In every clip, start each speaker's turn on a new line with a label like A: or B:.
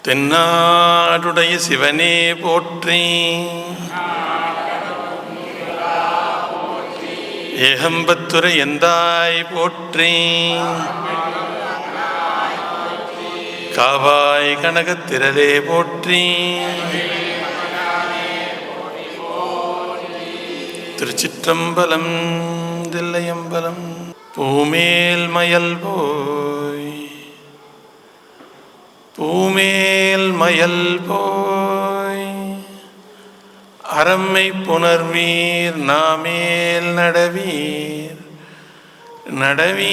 A: தென்னாடுடைய சிவனே போற்றி. ஏகம்பத்துரை எந்தாய் போற்றி. காவாய் கனகத்திரளே போற்றி. திருச்சிற்றம்பலம் தில்லையம்பலம். பூமேல் மயல் போய் பூமேல் மயல் போய் அறம்மை புணர்வீர் நாமேல் நடவீர் நடவீரினியே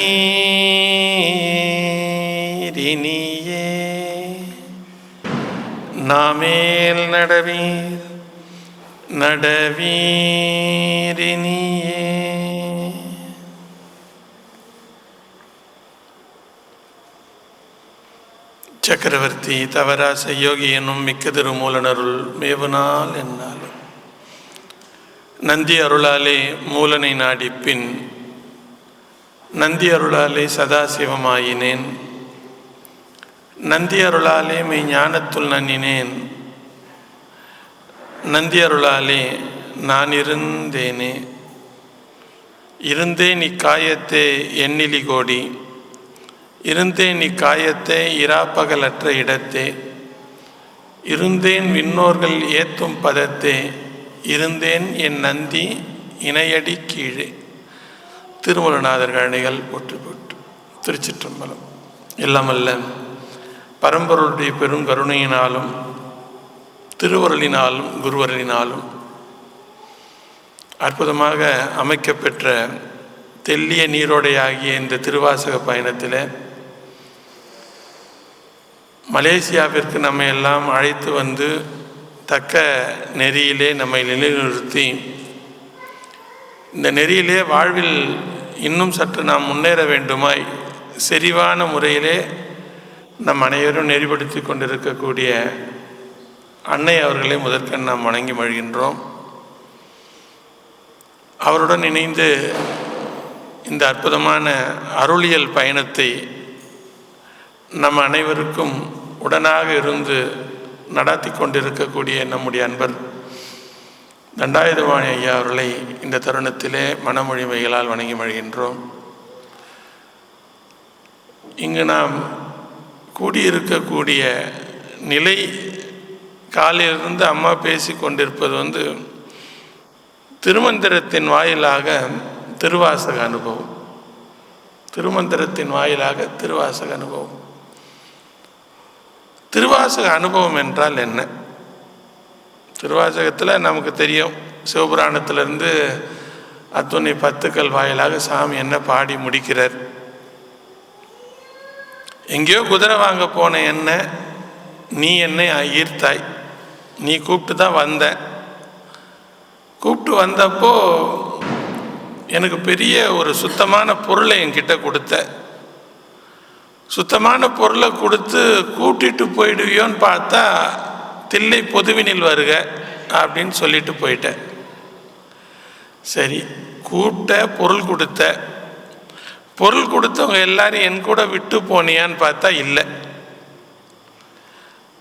A: நாமேல் நடவீர் நடவீரினியே. சக்கரவர்த்தி தவராச யோகி என்னும் மிக்க திருமூலனருள் மேவுநாள் என்னாலும் நந்தி அருளாலே மூலனை நாடிப்பின் நந்தி அருளாலே சதாசிவமாயினேன். நந்தி அருளாலே மெய் ஞானத்துள் நன்னினேன். நந்தி அருளாலே நான் இருந்தேனே. இருந்தேன் இக்காயத்தே எண்ணிலி கோடி. இருந்தேன் இக்காயத்தை இராப்பகலற்ற இடத்தே. இருந்தேன் விண்ணோர்கள் ஏத்தும் பதத்தே. இருந்தேன் என் நந்தி இணையடி கீழே. திருமூலநாதர் அணைகள் போற்று போற்று. திருச்சிற்றம்பலம். எல்லாமல்ல பரம்பொருளுடைய பெருங்கருணையினாலும் திருவருளினாலும் குருவருளினாலும் அற்புதமாக அமைக்கப்பெற்ற தெல்லிய நீரோடையாகிய இந்த திருவாசக பயணத்தில் மலேசியாவிற்கு நம்மை எல்லாம் அழைத்து வந்து தக்க நெறியிலே நம்மை நிலைநிறுத்தி இந்த நெறியிலே வாழ்வில் இன்னும் சற்று நாம் முன்னேற வேண்டுமாய் செறிவான முறையிலே நம் அனைவரும் நெறிப்படுத்தி கொண்டிருக்கக்கூடிய அன்னை அவர்களை முதற்கண் நாம் வணங்கி மகிழ்கின்றோம். அவருடன் இணைந்து இந்த அற்புதமான அருளியல் பயணத்தை நம் அனைவருக்கும் உடனாக இருந்து நடத்தி கொண்டிருக்கக்கூடிய நம்முடைய அன்பர் தண்டாயுதபாணி ஐயா அவர்களை இந்த தருணத்திலே மனமொழிமைகளால் வணங்கி மகிழ்கின்றோம். இங்கு நாம் கூடியிருக்கக்கூடிய நிலை காலையிலிருந்து அம்மா பேசி கொண்டிருப்பது திருமந்திரத்தின் வாயிலாக திருவாசக அனுபவம். திருமந்திரத்தின் வாயிலாக திருவாசக அனுபவம். திருவாசக அனுபவம் என்றால் என்ன? திருவாசகத்தில் நமக்கு தெரியும், சிவபுராணத்திலிருந்து அத்துணை 10 வாயிலாக சாமி என்ன பாடி முடிக்கிறார். எங்கேயோ குதிரை வாங்க போன என்ன நீ என்னை ஈர்த்தாய். நீ கூப்பிட்டு தான் வந்த. கூப்பிட்டு வந்தப்போ எனக்கு பெரிய ஒரு சுத்தமான பொருளை என்கிட்ட கொடுத்த. சுத்தமான பொருளை கொடுத்து கூட்டிட்டு போயிடுவியோன்னு பார்த்தா தில்லை பொதுவினில் வருக அப்படின்னு சொல்லிட்டு போயிட்டேன். சரி, கூப்பிட்ட, பொருள் கொடுத்த. பொருள் கொடுத்தவங்க எல்லாரும் என் கூட விட்டு போனியான்னு பார்த்தா இல்லை.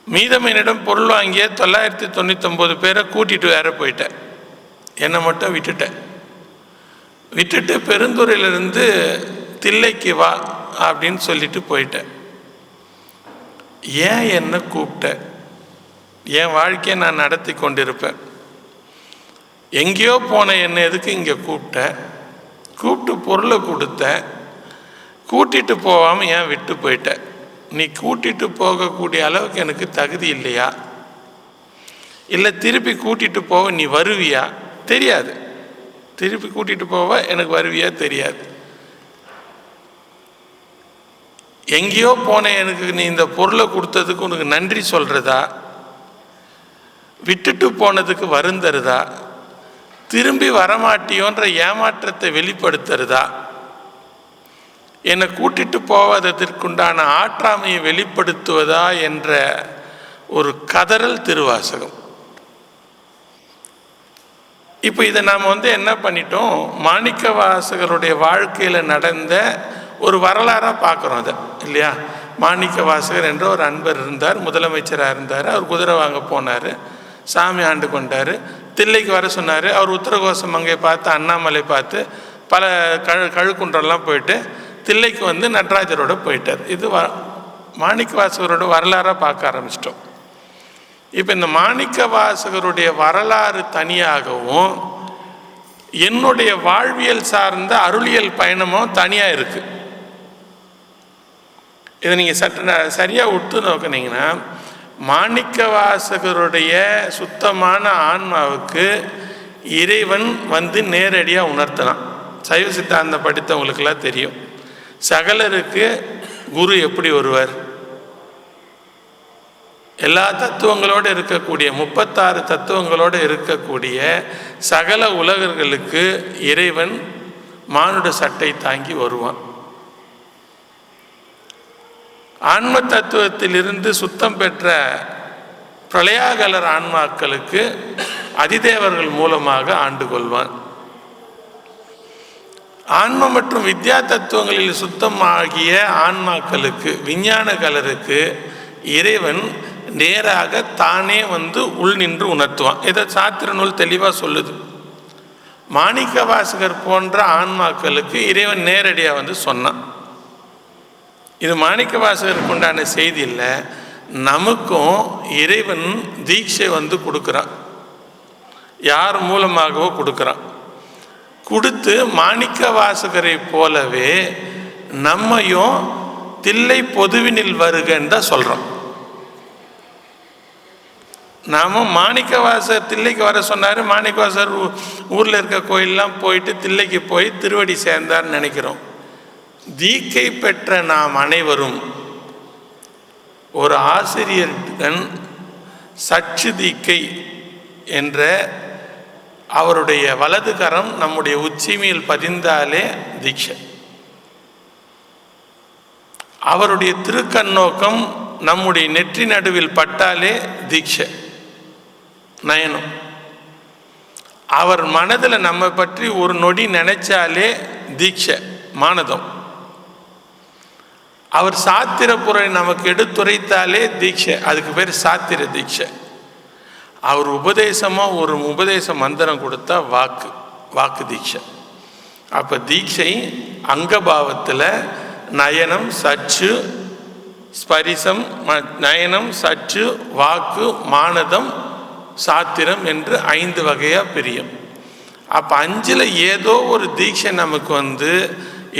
A: மீதம் என்னிடம் பொருள் வாங்கிய 999 பேரை கூட்டிட்டு வேற போயிட்டேன். என்னை மட்டும் விட்டுட்டு பெருந்துறையிலிருந்து தில்லைக்கு வா அப்படின்னு சொல்லிட்டு போயிட்டேன். ஏன் என்ன கூப்பிட்ட? என் வாழ்க்கையை நான் நடத்தி கொண்டிருப்பேன். எங்கேயோ போன என்ன எதுக்கு இங்கே கூப்பிட்ட? கூப்பிட்டு பொருளை கொடுத்த. கூட்டிட்டு போகாமல் ஏன் விட்டு போயிட்ட? நீ கூட்டிட்டு போகக்கூடிய அளவுக்கு எனக்கு தகுதி இல்லையா? இல்லை திருப்பி கூட்டிட்டு போக நீ வருவியா? தெரியாது. திருப்பி கூட்டிட்டு போவ எனக்கு வருவியா? தெரியாது. எங்கேயோ போன எனக்கு நீ இந்த பொருளை கொடுத்ததுக்கு உனக்கு நன்றி சொல்றதா? விட்டுட்டு போனதுக்கு வருந்தருதா? திரும்பி வரமாட்டியோன்ற ஏமாற்றத்தை வெளிப்படுத்துறதா? என்னை கூட்டிட்டு போவதற்குண்டான ஆற்றாமையை வெளிப்படுத்துவதா என்ற ஒரு கதறல் திருவாசகம். இப்போ இதை நாம் என்ன பண்ணிட்டோம், மாணிக்க வாசகருடைய வாழ்க்கையில் நடந்த ஒரு வரலாறாக பார்க்குறோம். அதை இல்லையா, மாணிக்க வாசகர் என்ற ஒரு அன்பர் இருந்தார், முதலமைச்சராக இருந்தார். அவர் குதிரை வாங்க போனார், சாமி ஆண்டு கொண்டார். தில்லைக்கு வர சொன்னார். அவர் உத்தரகோசம் அங்கே பார்த்து, அண்ணாமலை பார்த்து, பல கழுக்குன்றெல்லாம் போயிட்டு தில்லைக்கு வந்து நடராஜரோட போயிட்டார். இது மாணிக்க வாசகரோட வரலாறாக பார்க்க ஆரம்பிச்சிட்டோம். இப்போ இந்த மாணிக்க வாசகருடைய வரலாறு தனியாகவும் என்னுடைய வாழ்வியல் சார்ந்த அருளியல் பயணமும் தனியாக இருக்குது. இதை நீங்கள் சற்று சரியாக உற்று நோக்கினீங்கன்னா, மாணிக்க வாசகருடைய சுத்தமான ஆன்மாவுக்கு இறைவன் வந்து நேரடியாக உணர்த்தலாம். சைவ சித்தாந்தம் படித்தவங்களுக்கெல்லாம் தெரியும், சகலருக்கு குரு எப்படி வருவார்? எல்லா தத்துவங்களோடு இருக்கக்கூடிய 36 தத்துவங்களோடு இருக்கக்கூடிய சகல உலகர்களுக்கு இறைவன் மானுட சட்டை தாங்கி வருவான். ஆன்ம தத்துவத்திலிருந்து சுத்தம் பெற்ற பிரளயாகலர் ஆன்மாக்களுக்கு அதிதேவர்கள் மூலமாக ஆண்டு கொள்வான். ஆன்ம மற்றும் வித்யா தத்துவங்களில் சுத்தமாகிய ஆன்மாக்களுக்கு, விஞ்ஞான கலருக்கு இறைவன் நேராக தானே வந்து உள் நின்று உணர்த்துவான். இதை சாத்திர நூல் தெளிவாக சொல்லுது. மாணிக்க வாசகர் போன்ற ஆன்மாக்களுக்கு இறைவன் நேரடியாக வந்து சொன்னான். இது மாணிக்க வாசகருக்கு உண்டான செய்தி இல்லை, நமக்கும் இறைவன் தீட்சை வந்து கொடுக்குறான். யார் மூலமாகவோ கொடுக்குறான். கொடுத்து மாணிக்க வாசகரை போலவே நம்மையும் தில்லை பொதுவினில் வருகன்னு தான் சொல்கிறோம். நாம் மாணிக்க வாசகர் தில்லைக்கு வர சொன்னார், மாணிக்க வாசகர் ஊரில் இருக்க கோயிலெலாம் போயிட்டு தில்லைக்கு போய் திருவடி சேர்ந்தார்னு நினைக்கிறோம். தீக்கை பெற்ற நாம் அனைவரும் ஒரு ஆசிரியருடன் சச்சு தீக்கை என்ற அவருடைய வலது கரம் நம்முடைய உச்சிமையில் பதிந்தாலே தீட்சை. அவருடைய திருக்கண்ணோக்கம் நம்முடைய நெற்றி நடுவில் பட்டாலே தீட்சை, நயனம். அவர் மனதில் நம்ம பற்றி ஒரு நொடி நினைச்சாலே தீட்சை, மானதம். அவர் சாத்திர பொருளை நமக்கு எடுத்துரைத்தாலே தீட்சை, அதுக்கு பேர் சாத்திர தீட்சை. அவர் உபதேசமாக ஒரு உபதேச மந்திரம் கொடுத்தா வாக்கு, வாக்கு தீட்சை. அப்போ தீட்சை அங்கபாவத்தில் நயனம், சச்சு, ஸ்பரிசம், நயனம், சச்சு, வாக்கு, மானதம், சாத்திரம் என்று 5 வகையாக பிரியும். அப்போ 5ல் ஏதோ ஒரு தீட்சை நமக்கு வந்து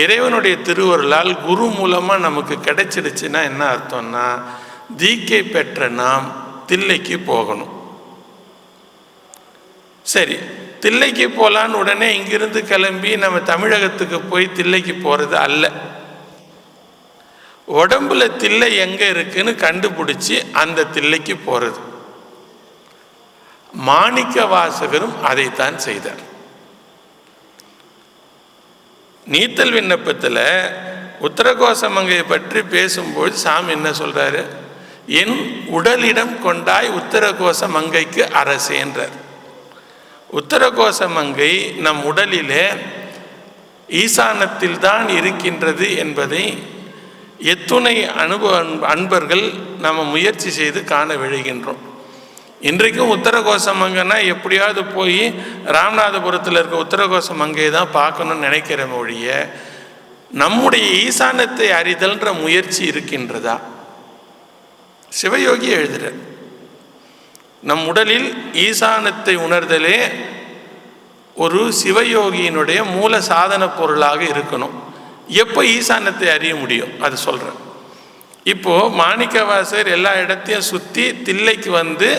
A: இறைவனுடைய திருவருளால் குரு மூலமாக நமக்கு கிடைச்சிடுச்சுன்னா என்ன அர்த்தம்னா, தீக்கை பெற்ற நாம் தில்லைக்கு போகணும். சரி, தில்லைக்கு போகலான்னு உடனே இங்கிருந்து கிளம்பி நம்ம தமிழகத்துக்கு போய் தில்லைக்கு போகிறது அல்ல. உடம்புல தில்லை எங்கே இருக்குன்னு கண்டுபிடிச்சி அந்த தில்லைக்கு போகிறது. மாணிக்க வாசகரும் அதைத்தான் செய்தார். நீத்தல் விண்ணப்பத்தில் உத்தரகோசமங்கையை பற்றி பேசும்போது சாமி என்ன சொல்றாரு? என் உடலிடம் கொண்டாய் உத்தரகோச மங்கைக்கு அரசேன்றார். உத்தரகோச மங்கை நம் உடலிலே ஈசானத்தில் தான் இருக்கின்றது என்பதை எத்துணை அன்பர்கள் நம்ம முயற்சி செய்து காண விழைகின்றோம். இன்றைக்கும் உத்தரகோச மங்கைன்னா எப்படியாவது போய் ராமநாதபுரத்தில் இருக்க உத்தரகோச மங்கையை தான் பார்க்கணும்னு நினைக்கிற மொழிய, நம்முடைய ஈசானத்தை அறிதல்ன்ற முயற்சி இருக்கின்றதா? சிவயோகி எழுதுகிறார், நம் உடலில் ஈசானத்தை உணர்தலே ஒரு சிவயோகியினுடைய மூல சாதன பொருளாக இருக்கணும். எப்போ ஈசானத்தை அறிய முடியும் அது சொல்கிறேன். இப்போது மாணிக்கவாசகர் எல்லா இடத்தையும் சுற்றி தில்லைக்கு வந்து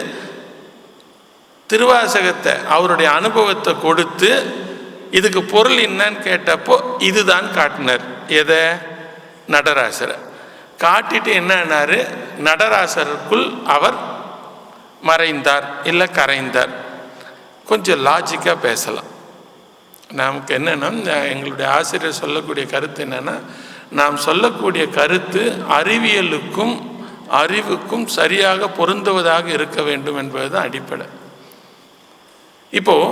A: திருவாசகத்தை அவருடைய அனுபவத்தை கொடுத்து இதுக்கு பொருள் என்னன்னு கேட்டப்போ இதுதான் காட்டினார். எதை? நடராசரை காட்டிட்டு என்னன்னாரு, நடராசருக்குள் அவர் மறைந்தார் இல்லை கரைந்தார். கொஞ்சம் லாஜிக்காக பேசலாம். நமக்கு என்னென்னா, எங்களுடைய ஆசிரியர் சொல்லக்கூடிய கருத்து என்னென்னா, நாம் சொல்லக்கூடிய கருத்து அறிவியலுக்கும் அறிவுக்கும் சரியாக பொருந்துவதாக இருக்க வேண்டும் என்பதுதான் அடிப்படை. இப்போது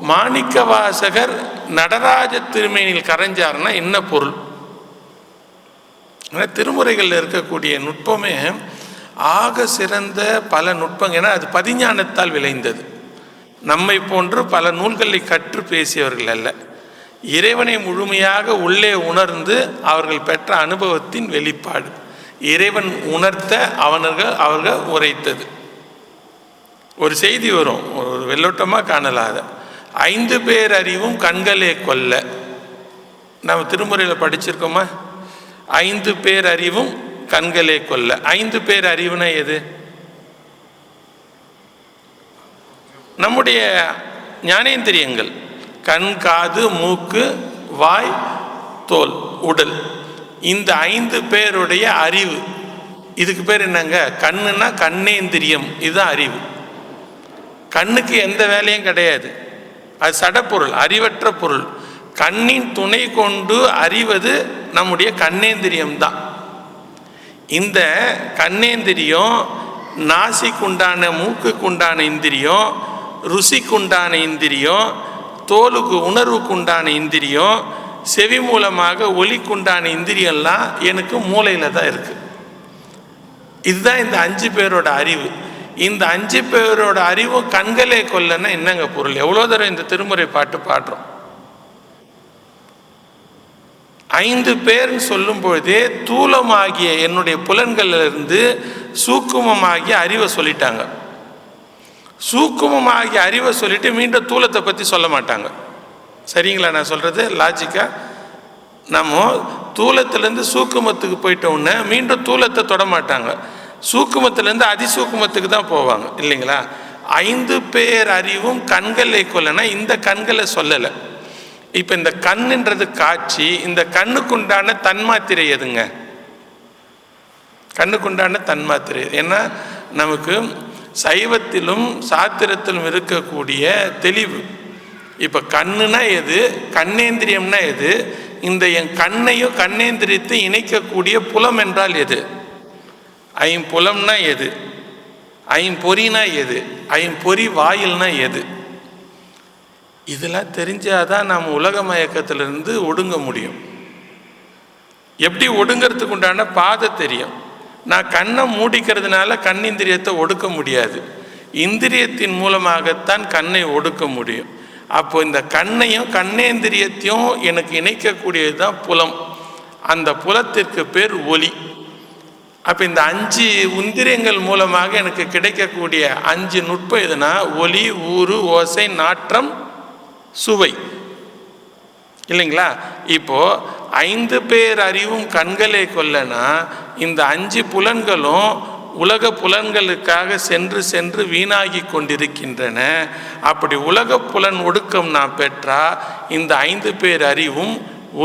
A: மாணிக்க வாசகர் நடராஜ திருமேனியில் கரைஞ்சார்னா என்ன பொருள்? ஆனால் திருமுறைகளில் இருக்கக்கூடிய நுட்பமே ஆக சிறந்த பல நுட்பங்கள். ஏன்னா அது பதிஞானத்தால் விளைந்தது. நம்மை போன்று பல நூல்களை கற்று பேசியவர்கள் அல்ல, இறைவனை முழுமையாக உள்ளே உணர்ந்து அவர்கள் பெற்ற அனுபவத்தின் வெளிப்பாடு. இறைவன் உணர்த்த அவர்கள் உரைத்தது. ஒரு செய்தி வரும், ஒரு வெள்ளோட்டமாக காணலாத 5 பேர் அறிவும் கண்களே கொல்ல. நம்ம திருமுறையில் படிச்சிருக்கோமா? 5 பேர் அறிவும் கண்களே கொல்ல. 5 பேர் அறிவுனா எது? நம்முடைய ஞானேந்திரியங்கள், கண், காது, மூக்கு, வாய், தோல், உடல். இந்த 5 பேருடைய அறிவு, இதுக்கு பேர் என்னங்க? கண்ணுன்னா கண்ணேந்திரியம், இதுதான் அறிவு. கண்ணுக்கு எந்த வேலையும் கிடையாது, அது சடப்பொருள், அறிவற்ற பொருள். கண்ணின் துணை கொண்டு அறிவது நம்முடைய கண்ணேந்திரியம்தான். இந்த கண்ணேந்திரியம் நாசிக்குண்டான, மூக்குக்குண்டான இந்திரியம், ருசிக்குண்டான இந்திரியம், தோலுக்கு உணர்வுக்குண்டான இந்திரியம், செவி மூலமாக ஒலிக்குண்டான இந்திரியம்லாம் எனக்கு மூளையில் தான் இருக்குது. இதுதான் இந்த 5 பேரோட அறிவு. இந்த 5 பேரோட அறிவும் கண்களே கொல்லன்னா என்னங்க பொருள்? எவ்வளோ தடவை இந்த திருமுறை பாட்டு பாடுறோம். 5 பேர்னு சொல்லும் பொழுதே தூலமாகிய என்னுடைய புலன்களிலிருந்து சூக்குமமாகிய அறிவை சொல்லிட்டாங்க. சூக்குமமாகிய அறிவை சொல்லிட்டு மீண்டும் தூலத்தை பற்றி சொல்ல மாட்டாங்க. சரிங்களா நான் சொல்கிறது லாஜிக்காக? நம்ம தூலத்திலேருந்து சூக்குமத்துக்கு போயிட்டோன்னே மீண்டும் தூலத்தை தொட மாட்டாங்க, சூக்குமத்திலேருந்து அதிசூக்குமத்துக்கு தான் போவாங்க, இல்லைங்களா? 5 பேர் அறிவும் கண்களை கொல்லனா இந்த கண்களை சொல்லலை. இப்போ இந்த கண்ணுன்றது காட்சி. இந்த கண்ணுக்குண்டான தன்மாத்திரை எதுங்க? கண்ணுக்குண்டான தன்மாத்திரை. ஏன்னா நமக்கு சைவத்திலும் சாத்திரத்திலும் இருக்கக்கூடிய தெளிவு. இப்போ கண்ணுனா எது, கண்ணேந்திரியம்னா எது, இந்த என் கண்ணையும் கண்ணேந்திரியத்தை இணைக்கக்கூடிய புலம் என்றால் எது, ஐம்புலம்னா எது, ஐம்பொறினா எது, ஐம்பொறி வாயில்னா எது, இதெல்லாம் தெரிஞ்சாதான் நாம் உலக மயக்கத்திலிருந்து ஒடுங்க முடியும். எப்படி ஒடுங்கிறதுக்கு உண்டான பாதை தெரியும். நான் கண்ணை மூடிக்கிறதுனால கண்ணிந்திரியத்தை ஒடுக்க முடியாது, இந்திரியத்தின் மூலமாகத்தான் கண்ணை ஒடுக்க முடியும். அப்போ இந்த கண்ணையும் கண்ணேந்திரியத்தையும் எனக்கு இணைக்கக்கூடியது தான் புலம். அந்த புலத்திற்கு பேர் ஒலி. அப்போ இந்த 5 இந்திரியங்கள் மூலமாக எனக்கு கிடைக்கக்கூடிய 5 நுட்பம் எதுனா ஒலி, ஊறு, ஓசை, நாற்றம், சுவை, இல்லைங்களா? இப்போ 5 பேர் அறிவும் கண்களே கொல்லனா இந்த 5 புலன்களும் உலக புலன்களுக்காக சென்று சென்று வீணாகி கொண்டிருக்கின்றன. அப்படி உலக புலன் ஒடுக்கம் நான் பெற்றா இந்த 5 பேர் அறிவும்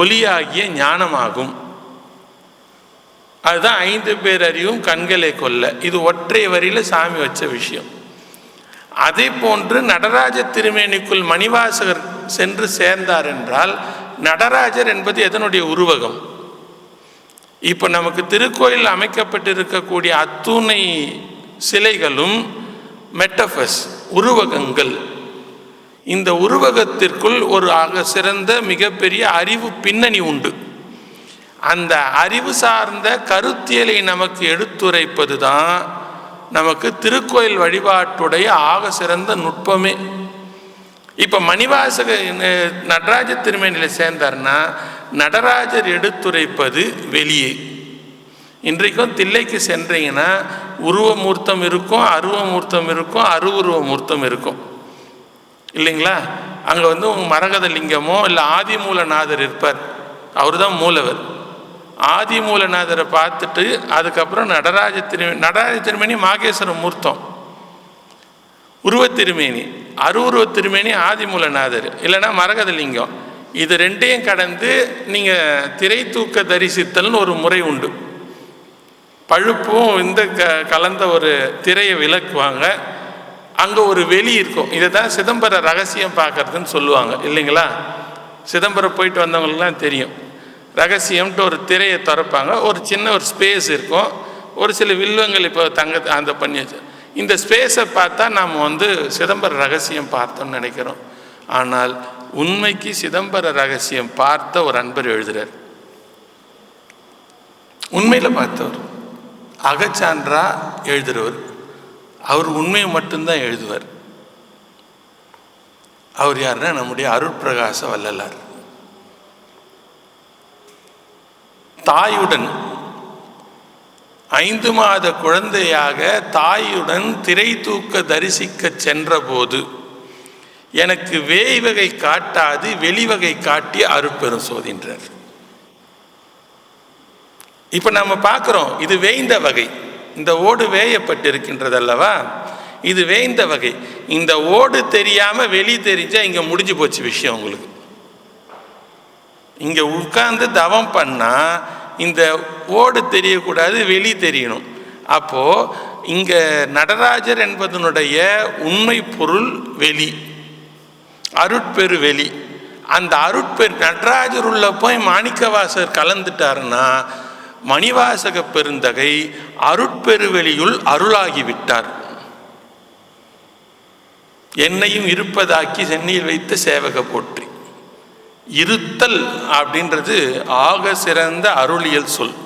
A: ஒலியாகிய ஞானமாகும். அதுதான் 5 பேர் அறிவும் கண்களை கொல்ல. இது ஒற்றை வரியில் சாமி வச்ச விஷயம். அதே போன்று நடராஜ திருமேனிக்குள் மணிவாசகர் சென்று சேர்ந்தார் என்றால் நடராஜர் என்பது எதனுடைய உருவகம்? இப்போ நமக்கு திருக்கோயில் அமைக்கப்பட்டிருக்கக்கூடிய அத்துணை சிலைகளும் மெட்டபர்ஸ், உருவகங்கள். இந்த உருவகத்திற்குள் ஒரு ஆக சிறந்த மிகப்பெரிய அறிவு பின்னணி உண்டு. அந்த அறிவு சார்ந்த கருத்தியலை நமக்கு எடுத்துரைப்பது தான் நமக்கு திருக்கோயில் வழிபாட்டுடைய ஆக சிறந்த நுட்பமே. இப்போ மணிவாசக நடராஜ திருமேனியில் சேர்ந்தார்னா நடராஜர் எடுத்துரைப்பது வெளியே. இன்றைக்கும் தில்லைக்கு சென்றீங்கன்னா உருவமூர்த்தம் இருக்கும், அருவமூர்த்தம் இருக்கும், அருவுருவ மூர்த்தம் இருக்கும், இல்லைங்களா? அங்கே உங்கள் மரகத லிங்கமோ இல்லை ஆதிமூலநாதர் இருப்பார், அவர் தான் மூலவர். ஆதிமூலநாதரை பார்த்துட்டு அதுக்கப்புறம் நடராஜ திருமேனி மாகேஸ்வர மூர்த்தம், உருவ திருமேனி, அருவுருவ திருமேனி ஆதிமூலநாதர், இல்லைன்னா மரகத லிங்கம். இது ரெண்டையும் கடந்து நீங்கள் திரை தூக்க தரிசித்தல்னு ஒரு முறை உண்டு. பழுப்பும் இந்த கலந்த ஒரு திரையை விளக்குவாங்க. அங்கே ஒரு வெளி இருக்கும். இதை தான் சிதம்பர ரகசியம் பார்க்கறதுன்னு சொல்லுவாங்க, இல்லைங்களா? சிதம்பரம் போயிட்டு வந்தவங்களுக்குலாம் தெரியும். ரகசியம்ட்டு ஒரு திரையை திறப்பாங்க, ஒரு சின்ன ஒரு ஸ்பேஸ் இருக்கும், ஒரு சில வில்வங்கள் இப்போ அந்த பண்ணி வச்சு இந்த ஸ்பேஸை பார்த்தா நாம் சிதம்பர ரகசியம் பார்த்தோம்னு நினைக்கிறோம். ஆனால் உண்மைக்கு சிதம்பர ரகசியம் பார்த்த ஒரு அன்பர் எழுதுகிறார். உண்மையில் பார்த்தவர், அகச்சான்றா எழுதுகிறவர். அவர் உண்மையை மட்டும்தான் எழுதுவார். அவர் யாருன்னா நம்முடைய அருட்பிரகாச வள்ளலார். தாயுடன் 5 மாத குழந்தையாக தாயுடன் திரை தூக்க தரிசிக்க சென்ற போது எனக்கு வேய் வகை காட்டாது வெளிவகை காட்டி அருட்பெரும் சோதின்றார். இப்ப நம்ம பார்க்கிறோம், இது வேய்ந்த வகை. இந்த ஓடு வேயப்பட்டிருக்கின்றது அல்லவா, இது வேய்ந்த வகை. இந்த ஓடு தெரியாம வெளி தெரிஞ்சா இங்க முடிஞ்சு போச்சு விஷயம். உங்களுக்கு இங்க உட்கார்ந்து தவம் பண்ணா இந்த ஓடு தெரியக்கூடாது, வெளி தெரியணும். அப்போ இங்க நடராஜர் என்பதனுடைய உண்மை பொருள் வெளி, அருட்பெரு வெளி. அந்த அருட்பெரு நடராஜர் உள்ள போய் மாணிக்கவாசகர் கலந்துட்டாருன்னா மணிவாசக பெருந்தகை அருட்பெருவெளியுள் அருளாகிவிட்டார். என்னையும் இருப்பதாக்கி சென்னையில் வைத்த சேவக போற்றி. இருத்தல் அப்படின்றது ஆக சிறந்த அருளியல் சொல்.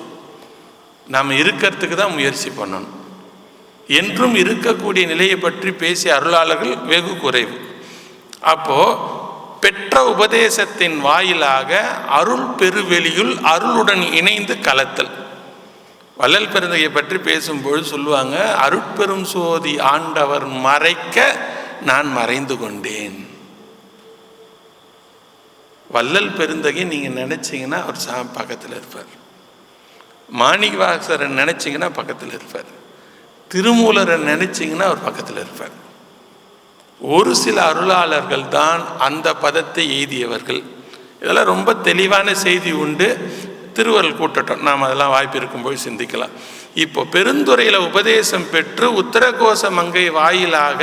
A: நாம் இருக்கிறதுக்கு தான் முயற்சி பண்ணணும். என்றும் இருக்கக்கூடிய நிலையை பற்றி பேசிய அருளாளர்கள் வெகு குறைவு. அப்போ பெற்ற உபதேசத்தின் வாயிலாக அருள் பெருவெளியுள் அருளுடன் இணைந்து கலத்தல். வள்ளல் பெருந்தகையை பற்றி பேசும்பொழுது சொல்லுவாங்க, அருட்பெரும் சோதி ஆண்டவர் மறைக்க நான் மறைந்து கொண்டேன். வள்ளல் பெருந்தகை நீங்க நினைச்சீங்கன்னா அவர் பக்கத்தில் இருப்பார். மாணிக்கவாசகரை நினைச்சீங்கன்னா பக்கத்தில் இருப்பார். திருமூலரை நினைச்சீங்கன்னா அவர் பக்கத்தில் இருப்பார். ஒரு சில அருளாளர்கள் தான் அந்த பதத்தை எய்தியவர்கள். இதெல்லாம் ரொம்ப தெளிவான செய்தி உண்டு. திருவருள் கூட்டட்டும், நாம் அதெல்லாம் வாய்ப்பு இருக்கும்போது சிந்திக்கலாம். இப்போ பெருந்துறையில் உபதேசம் பெற்று உத்தரகோச மங்கை வாயிலாக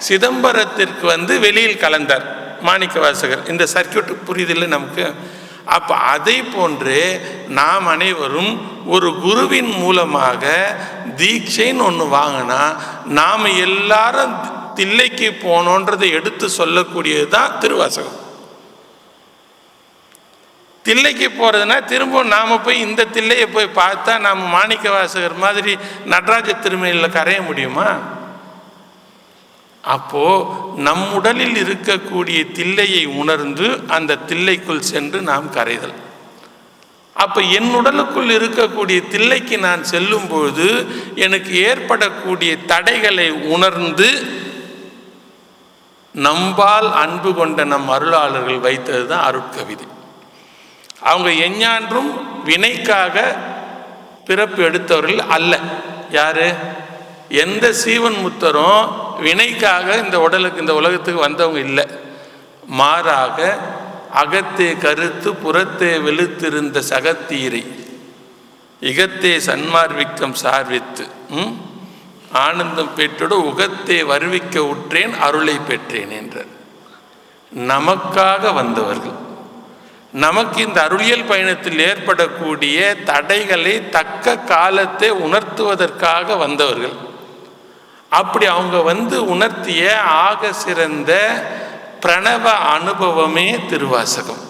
A: சிதம்பரத்திற்கு வந்து வெளியில் கலந்தார் மாணிக்கவாசகர். இந்த சர்க்கியூட் புரியுதில்லை நமக்கு. அப்போ அதை போன்று நாம் அனைவரும் ஒரு குருவின் மூலமாக தீட்சைன்னு ஒன்று வாங்கினா நாம் எல்லாரும் தில்லைக்கு போனோன்றதை எடுத்து சொல்லக்கூடியது தான் திருவாசகம். தில்லைக்கு போகிறதுனா திரும்ப நாம் போய் இந்த தில்லையை போய் பார்த்தா நாம் மாணிக்கவாசகர் மாதிரி நடராஜ திருமேனியில் கரைய முடியுமா? அப்போ நம் உடலில் இருக்கக்கூடிய தில்லையை உணர்ந்து அந்த தில்லைக்குள் சென்று நாம் கரைதல். அப்போ என் உடலுக்குள் இருக்கக்கூடிய தில்லைக்கு நான் செல்லும் பொழுது எனக்கு ஏற்படக்கூடிய தடைகளை உணர்ந்து நம்பால் அன்பு கொண்ட நம் அருளாளர்கள் வைத்தது தான் அருட்கவிதை. அவங்க எஞ்ஞான்றும் வினைக்காக பிறப்பு எடுத்தவர்கள் அல்ல. யாரு? எந்த சீவன் முத்தரும் வினைக்காக இந்த உலகத்துக்கு வந்தவங்க இல்லை. மாறாக அகத்தே கருத்து புறத்தே வெளுத்திருந்த சகத்தீரை இகத்தே சன்மார்விக்கம் சார்வித்து ஆனந்தம் பெற்றோடு உகத்தே வருவிக்க உற்றேன் அருளை பெற்றேன் என்றார். நமக்காக வந்தவர்கள், நமக்கு இந்த அருளியல் பயணத்தில் ஏற்படக்கூடிய தடைகளை தக்க காலத்தை உணர்த்துவதற்காக வந்தவர்கள். அப்படி அவங்க வந்து உணர்த்திய ஆக சிறந்த பிரணவ அனுபவமே திருவாசகம்.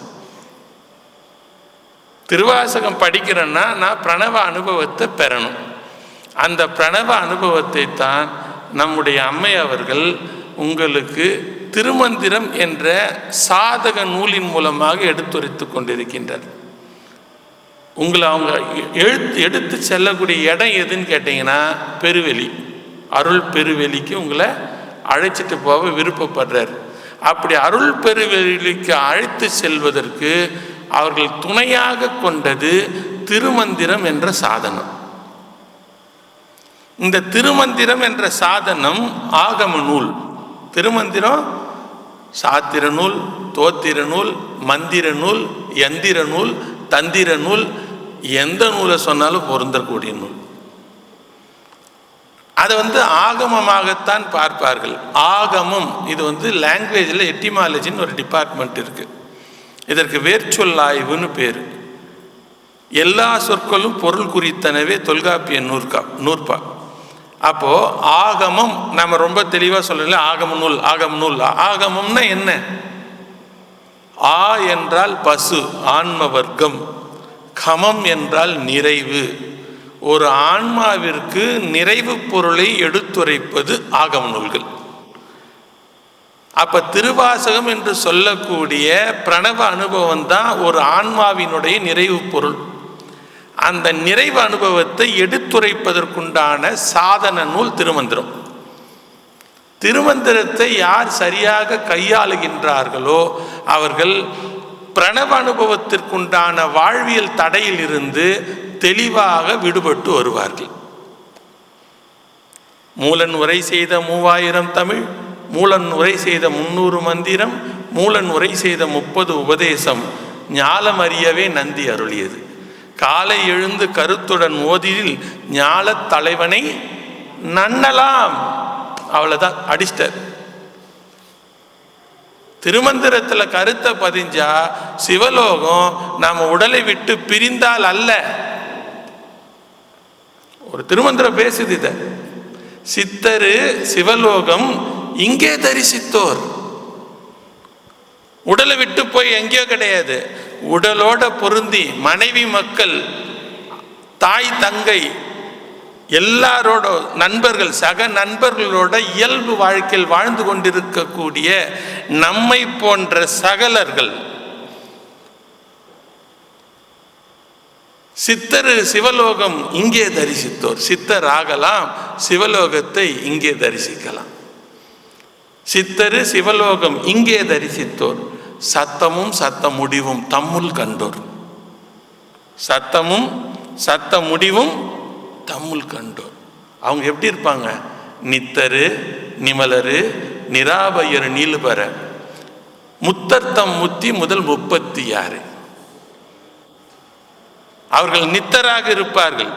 A: திருவாசகம் படிக்கிறேன்னா நான் பிரணவ அனுபவத்தை பெறணும். அந்த பிரணவ அனுபவத்தை தான் நம்முடைய அம்மை அவர்கள் உங்களுக்கு திருமந்திரம் என்ற சாதக நூலின் மூலமாக எடுத்துரைத்து கொண்டிருக்கின்றார். உங்களை அவங்க எடுத்து செல்லக்கூடிய இடம் எதுன்னு கேட்டிங்கன்னா பெருவெளி, அருள் பெருவெளிக்கு உங்களை அழைச்சிட்டு போக விருப்பப்படுறார். அப்படி அருள் பெருவெளிக்கு அழைத்து செல்வதற்கு அவர்கள் துணையாக கொண்டது திருமந்திரம் என்ற சாதனம். இந்த திருமந்திரம் என்ற சாதனம் ஆகம நூல். திருமந்திரம் சாத்திர நூல், தோத்திர நூல், மந்திர நூல், யந்திர நூல், தந்திர நூல், எந்த நூலை சொன்னாலும் பொருந்தக்கூடிய நூல். அதை ஆகமமாகத்தான் பார்ப்பார்கள். ஆகமம் இது லாங்குவேஜில் எட்டிமாலஜின்னு ஒரு டிபார்ட்மெண்ட் இருக்கு. இதற்கு வேர்ச்சொல்லாய்வுன்னு பேர். எல்லா சொற்களும் பொருள் குறித்தனவே தொல்காப்பிய நூற்பா. அப்போ ஆகமம் நம்ம ரொம்ப தெளிவாக சொல்லல. ஆகம நூல், ஆகம நூல். ஆகமம்னா என்ன? ஆ என்றால் பசு, ஆன்ம வர்க்கம். கமம் என்றால் நிறைவு, ஒரு ஆன்மாவிற்கு நிறைவு பொருளை எடுத்துரைப்பது ஆகம நூல்கள். அப்ப திருவாசகம் என்று சொல்லக்கூடிய பிரணவ அனுபவம் தான் ஒரு ஆன்மாவினுடைய நிறைவு பொருள். அந்த நிறைவு அனுபவத்தை எடுத்துரைப்பதற்குண்டான சாதன நூல் திருமந்திரம். திருமந்திரத்தை யார் சரியாக கையாளுகின்றார்களோ அவர்கள் பிரணவ அனுபவத்திற்குண்டான வாழ்வியல் தடையில் இருந்து தெளிவாக விடுபட்டு வருவார்கள். மூலன் உரை செய்த 3000 தமிழ், மூலன் உரை செய்த 300 மந்திரம், மூலன் உரை செய்த 30 உபதேசம் ஞாலம் அறியவே நந்தி அருளியது. காலை எழுந்து கருத்துடன் ஓதியில் ஞால தலைவனை நன்னலாம். அவ்வளவுதான், அடிஸ்டர். திருமந்திரத்தில் கருத்தை பதிஞ்சா சிவலோகம் நாம் உடலை விட்டு பிரிந்தால் அல்ல. ஒரு திருமந்திரம் பேசுது இத. சித்தரு சிவலோகம் இங்கே தரிசித்தோர். உடலை விட்டு போய் எங்கேயோ கிடையாது, உடலோட பொருந்தி மனைவி மக்கள் தாய் தங்கை எல்லாரோட நண்பர்கள் சக நண்பர்களோட இயல்பு வாழ்க்கையில் வாழ்ந்து கொண்டிருக்கக்கூடிய நம்மை போன்ற சகலர்கள் சித்தரு சிவலோகம் இங்கே தரிசித்தோர். சித்தர் ஆகலாம், சிவலோகத்தை இங்கே தரிசிக்கலாம். சித்தரு சிவலோகம் இங்கே தரிசித்தோர் சத்தமும் சத்த முடிவும் தம்முள் கண்டோர். சத்தமும் சத்த முடிவும் தம்முள் கண்டோர். அவங்க எப்படி இருப்பாங்க? நித்தரு நிமலரு நிராபயர் நீலுபர முத்தர்த்தம் முத்தி முதல் 36. அவர்கள் நித்தராக இருப்பார்கள்,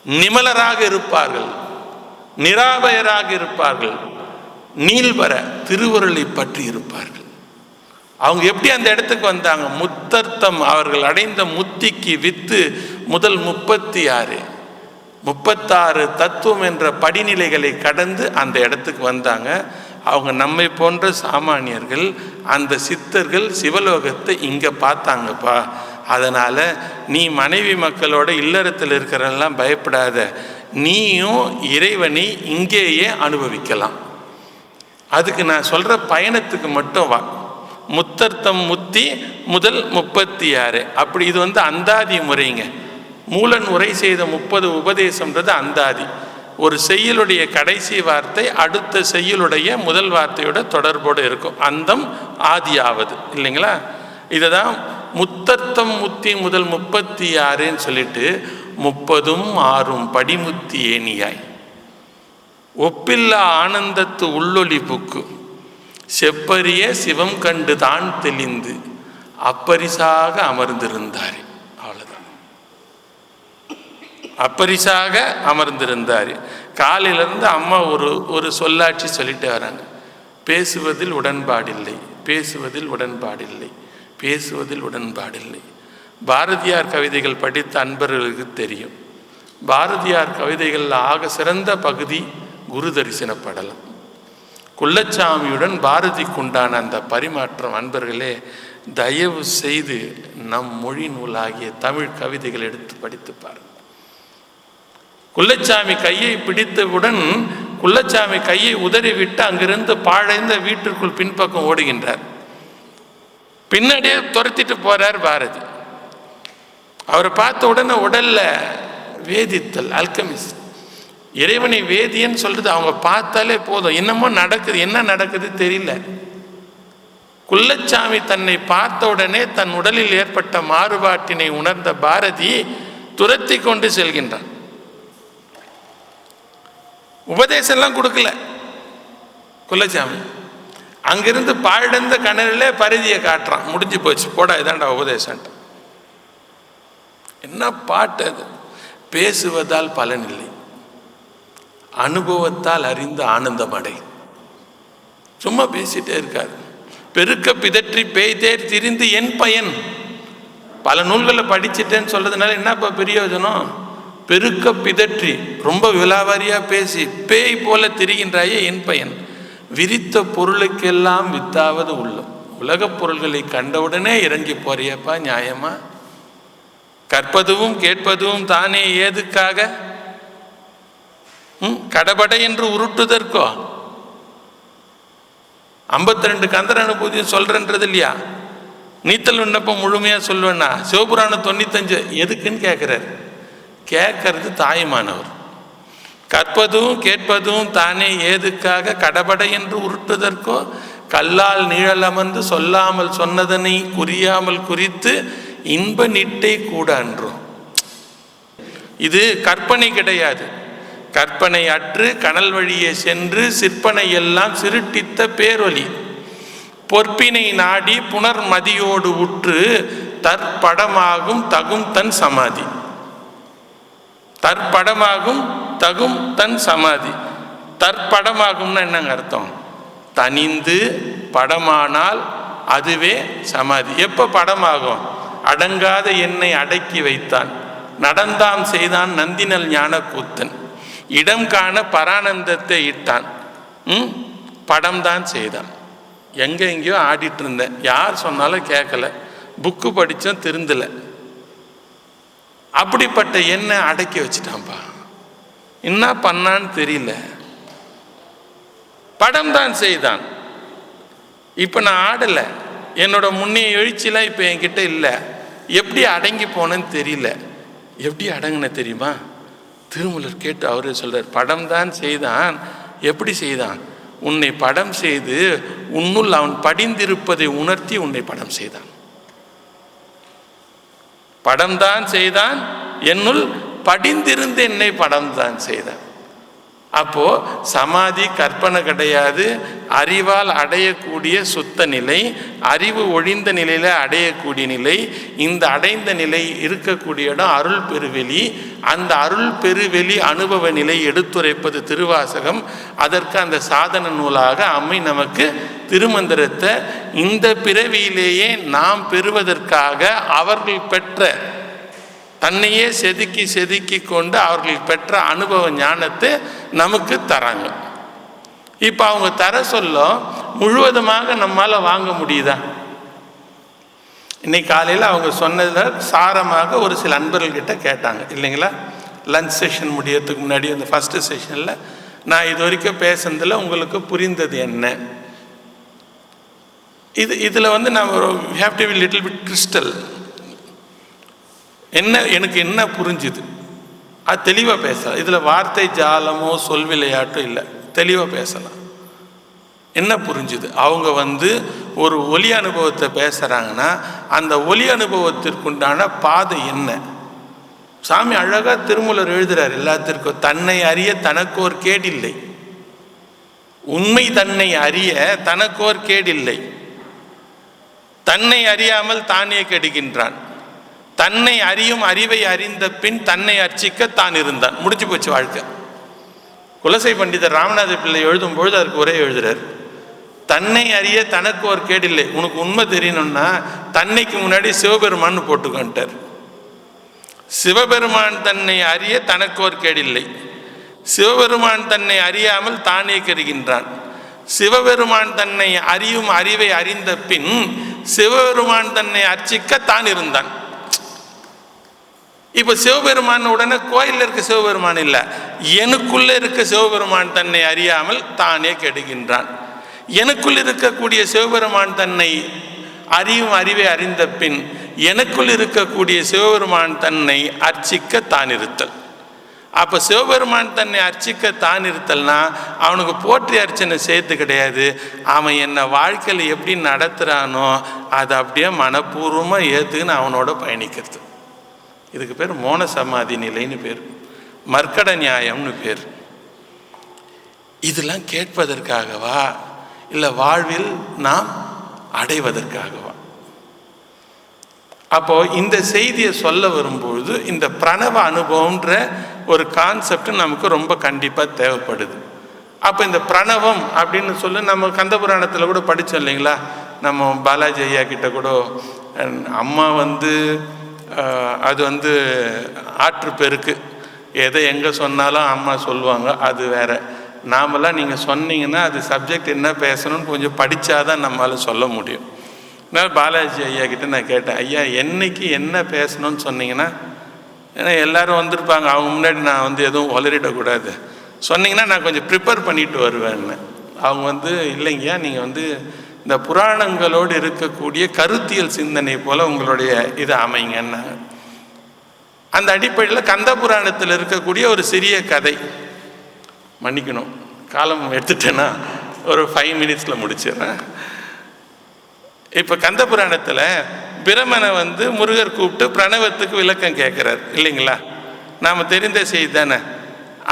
A: நிமலராக இருப்பார்கள், நிராபயராக இருப்பார்கள், நீல்வர திருவருளை பற்றி இருப்பார்கள். அவங்க எப்படி அந்த இடத்துக்கு வந்தாங்க? முத்தர்த்தம், அவர்கள் அடைந்த முத்திக்கு வித்து முதல் 36 தத்துவம் என்ற படிநிலைகளை கடந்து அந்த இடத்துக்கு வந்தாங்க. அவங்க நம்மை போன்ற சாமானியர்கள். அந்த சித்தர்கள் சிவலோகத்தை இங்கே பார்த்தாங்கப்பா. அதனால் நீ மனைவி மக்களோட இல்லறத்தில் இருக்கிறதெல்லாம் பயப்படாத, நீயும் இறைவனை இங்கேயே அனுபவிக்கலாம். அதுக்கு நான் சொல்கிற பயணத்துக்கு மட்டும் வா. முத்தர்த்தம் முத்தி முதல் 36. அப்படி இது அந்தாதி முறைங்க. மூலன் உரை செய்த 30 உபதேசம்ன்றது அந்தாதி. ஒரு செய்யுளுடைய கடைசி வார்த்தை அடுத்த செய்யுளுடைய முதல் வார்த்தையோட தொடர்போடு இருக்கும். அந்தம் ஆதியாவது இல்லைங்களா? இதை தான் முத்தர்த்தம் முத்தி முதல் 36ன்னு சொல்லிட்டு 30ம் 6ம் படிமுத்தி ஏனியாய் ஒப்பில்லா ஆனந்தத்து உள்ளொளி புக்கு செப்பரிய சிவம் கண்டு தான் தெளிந்து அப்பரிசாக அமர்ந்திருந்தார். அவ்வளோதான், அப்பரிசாக அமர்ந்திருந்தார். காலையிலேருந்து அம்மா ஒரு சொல்லாட்சி சொல்லிட்டு வராங்க. பேசுவதில் உடன்பாடில்லை, பேசுவதில் உடன்பாடில்லை, பேசுவதில் உடன்பாடில்லை. பாரதியார் கவிதைகள் படித்த அன்பர்களுக்கு தெரியும். பாரதியார் கவிதைகளில் ஆக சிறந்த பகுதி குரு தரிசன படலம். குள்ளச்சாமியுடன் பாரதிக்குண்டான அந்த பரிமாற்றம் அன்பர்களே தயவு செய்து நம் மொழி நூலாகிய தமிழ் கவிதைகள் எடுத்து படித்து பாருங்கள். குள்ளச்சாமி கையை பிடித்தவுடன் குள்ளச்சாமி கையை உதறிவிட்டு அங்கிருந்து பாழைந்த வீட்டிற்குள் பின்பக்கம் ஓடுகின்றார். பின்னாடியே துரத்திட்டு போறார் பாரதி. அவரை பார்த்த உடனே உடல்ல வேதித்தல், அல்கமிஸ், இறைவனை வேதியன்னு சொல்றது அவங்க பார்த்தாலே போதும். என்னமோ நடக்குது, என்ன நடக்குது தெரியல. குள்ளச்சாமி தன்னை பார்த்த உடனே தன் உடலில் ஏற்பட்ட மாறுபாட்டினை உணர்ந்த பாரதி துரத்தி கொண்டு செல்கின்றான். உபதேசம் எல்லாம் கொடுக்கல குள்ளச்சாமி. அங்கிருந்து பாழடைந்த கிணறுல பரிதியை காட்டுறான். முடிஞ்சு போச்சு, போடா இதாண்டா உபதேசம். என்ன பாட்டு அது! பேசுவதால் பலனில்லை, அனுபவத்தால் அறிந்த ஆனந்தம் அடை. சும்மா பேசிட்டே இருக்காது. பெருக்க பிதற்றி பேய்தேர் திரிந்து என் பயன். பல நூல்களை படிச்சுட்டேன்னு சொல்றதுனால என்னப்பா பிரயோஜனம்? பெருக்க பிதற்றி ரொம்ப விலாவாரியா பேசி பேய் போல திரிகின்றாயே என் பயன். விரித்த பொருளுக்கெல்லாம் வித்தாவது உள்ளம். உலகப் பொருள்களை கண்டவுடனே இறங்கி போறியப்பா, நியாயமா? கற்பதும் கேட்பதும் தானே ஏதுக்காக கடபடை என்று உருட்டுதற்கோ 52 கந்தர் அனுபூதியும் சொல்றன்றது இல்லையா? நீத்தல் விண்ணப்பம் முழுமையா சொல்லுவேன்னா சிவபுராணம் 95 எதுக்குன்னு கேட்கிறார். கேட்கறது தாயுமானவர். கற்பதும் கேட்பதும் தானே ஏதுக்காக கடபடை என்று உருட்டுதற்கோ கல்லால் நீழலமர்ந்து சொல்லாமல் சொன்னதனை குறியாமல் குறித்து இன்ப நிட்டை கூட அன்றோம். இது கற்பனை கிடையாது. கற்பனை அற்று கனல் வழியே சென்று சிற்பனை எல்லாம் சிருட்டித்த பேரொலி பொற்பினை நாடி புனர் மதியோடு உற்று தற்படமாகும் தகும் தன் சமாதி. தற்படமாகும் தகும் தன் சமாதி. தற்படமாகும்னா என்னங்க அர்த்தம்? தனிந்து படமானால் அதுவே சமாதி. எப்போ படமாகும்? அடங்காத என்னை அடக்கி வைத்தான், நடந்தாம் செய்தான் நந்தினல் ஞான கூத்தன், இடம் காண பரானந்தத்தை இட்டான், படம்தான் செய்தான். எங்கேயோ ஆடிட்டு இருந்தேன், யார் சொன்னாலும் கேட்கல, புக்கு படித்தோம் திருந்தலை, அப்படிப்பட்ட என்னை அடக்கி வச்சுட்டான்ப்பா. என்ன பண்ணான்னு தெரியல, படம் தான் செய்தான். இப்போ நான் ஆடலை, என்னோட முன்னைய எழுச்சிலாம் இப்போ என்கிட்ட இல்லை. எப்படி அடங்கி போனேன்னு தெரியல. எப்படி அடங்கின தெரியுமா? திருமூலர் கேட்டு அவரே சொல்றார், படம் தான் செய்தான். எப்படி செய்தான்? உன்னை படம் செய்து உன்னுள் அவன் படிந்திருப்பதை உணர்த்தி உன்னை படம் செய்தான். படம் தான் செய்தான், என்னுள் படிந்திருந்து என்னை படம் தான் செய்தான். அப்போ சமாதி கற்பனை கிடையாது, அறிவால் அடையக்கூடிய சுத்த நிலை, அறிவு ஒழிந்த நிலையில அடையக்கூடிய நிலை. இந்த அடைந்த நிலை இருக்கக்கூடிய இடம் அருள் பெருவெளி. அந்த அருள் பெருவெளி அனுபவ நிலை எடுத்துரைப்பது திருவாசகம். அதற்கு அந்த சாதன நூலாக அம்மை நமக்கு திருமந்திரத்தை இந்த பிறவியிலேயே நாம் பெறுவதற்காக அவர்கள் பெற்ற தன்னையே செதுக்கி செதுக்கி கொண்டு அவர்கள் பெற்ற அனுபவ ஞானத்தை நமக்கு தராங்க. இப்போ அவங்க தர சொல்ல முழுவதுமாக நம்மால் வாங்க முடியுதா? இன்னைக்கு காலையில் அவங்க சொன்னதில் சாரமாக ஒரு சில அன்பர்கள்கிட்ட கேட்டாங்க இல்லைங்களா? லஞ்ச் செஷன் முடியறதுக்கு முன்னாடி அந்த ஃபஸ்ட்டு செஷனில் நான் இது வரைக்கும் பேசுனதில் உங்களுக்கு புரிந்தது என்ன? இதில் வந்து நான் ஒரு have to be little bit crystal. எனக்கு என்ன புரிஞ்சுது அது தெளிவாக பேசலாம். இதில் வார்த்தை ஜாலமோ சொல் விளையாட்டோ இல்லை, தெளிவாக பேசலாம். என்ன புரிஞ்சுது? அவங்க வந்து ஒரு ஒலி அனுபவத்தை பேசுகிறாங்கன்னா அந்த ஒலி அனுபவத்திற்குண்டான பாதை என்ன? சாமி அழகாக திருமூலர் எழுதுகிறார் எல்லாத்திற்கும். தன்னை அறிய தனக்கோர் கேடில்லை, உண்மை தன்னை அறிய தனக்கோர் கேடில்லை, தன்னை அறியாமல் தானே கெடுகின்றான், தன்னை அறியும் அறிவை அறிந்த பின் தன்னை அர்ச்சிக்க தான் இருந்தான். முடிச்சு போச்சு வாழ்க்கை. குலசை பண்டிதர் ராமநாத பிள்ளை எழுதும்பொழுது அதற்கு ஒரே எழுதுறார், தன்னை அறிய தனக்கு ஒரு கேடில்லை. உனக்கு உண்மை தெரியணும்னா தன்னைக்கு முன்னாடி சிவபெருமான் போட்டுக்கொண்டார். சிவபெருமான் தன்னை அறிய தனக்கு ஒரு கேடில்லை, சிவபெருமான் தன்னை அறியாமல் தானே கெடுகின்றான், சிவபெருமான் தன்னை அறியும் அறிவை அறிந்த பின் சிவபெருமான் தன்னை அர்ச்சிக்க தான் இருந்தான். இப்போ சிவபெருமான் உடனே கோயிலில் இருக்க சிவபெருமான் இல்லை, எனக்குள்ள இருக்க சிவபெருமான் தன்னை அறியாமல் தானே கெடுகின்றான். எனக்குள் இருக்கக்கூடிய சிவபெருமான் தன்னை அறியும் அறிவை அறிந்த பின் எனக்குள் இருக்கக்கூடிய சிவபெருமான் தன்னை அர்ச்சிக்க தான் இருத்தல். அப்போ சிவபெருமான் தன்னை அர்ச்சிக்க தான் இருத்தல்னா அவனுக்கு போற்றி அர்ச்சனை சேர்த்து கிடையாது. அவன் என்னை வாழ்க்கையில் எப்படி நடத்துகிறானோ அதை அப்படியே மனப்பூர்வமாக ஏற்றுக்குன்னு அவனோட பயணிக்கிறது. இதுக்கு பேர் மோன சமாதி நிலைன்னு பேர், மர்க்கட நியாயம்னு பேர். இதெல்லாம் கேட்பதற்காகவா இல்லை வாழ்வில் நாம் அடைவதற்காகவா? அப்போ இந்த செய்தியை சொல்ல வரும்பொழுது இந்த பிரணவ அனுபவம்ன்ற ஒரு கான்செப்ட் நமக்கு ரொம்ப கண்டிப்பாக தேவைப்படுது. அப்போ இந்த பிரணவம் அப்படின்னு சொல்லி நம்ம கந்தபுராணத்தில் கூட படித்தோம் இல்லைங்களா? நம்ம பாலாஜி ஐயா கிட்ட கூட அம்மா வந்து அது வந்து ஆற்று பெருக்கு, எதை எங்கே சொன்னாலும் அம்மா சொல்லுவாங்க, அது வேற. நாமெல்லாம் நீங்கள் சொன்னீங்கன்னா அது சப்ஜெக்ட் என்ன பேசணும்னு கொஞ்சம் படித்தாதான் நம்மளால் சொல்ல முடியும். நான் பாலாஜி ஐயா கிட்ட நான் கேட்டேன், ஐயா என்னைக்கு என்ன பேசணும்னு சொன்னீங்கன்னா, ஏன்னா எல்லோரும் வந்திருப்பாங்க, அவங்க முன்னாடி நான் வந்து எதுவும் உளறிடக்கூடாது, சொன்னீங்கன்னா நான் கொஞ்சம் ப்ரிப்பேர் பண்ணிட்டு வருவேன்னு. அவங்க இல்லைங்கய்யா, நீங்கள் இந்த புராணங்களோடு இருக்கக்கூடிய கருத்தியல் சிந்தனை போல் உங்களுடைய இதை அமைங்கன்னாங்க. அந்த அடிப்படையில் கந்த புராணத்தில் இருக்கக்கூடிய ஒரு சிறிய கதை, மன்னிக்கணும் காலம் எடுத்துட்டேன்னா ஒரு 5 மினிட்ஸில் முடிச்சிடுறேன். இப்போ கந்த புராணத்தில் பிரமனை முருகர் கூப்பிட்டு பிரணவத்துக்கு விளக்கம் கேட்குறார் இல்லைங்களா, நாம் தெரிந்த செய்தி தானே.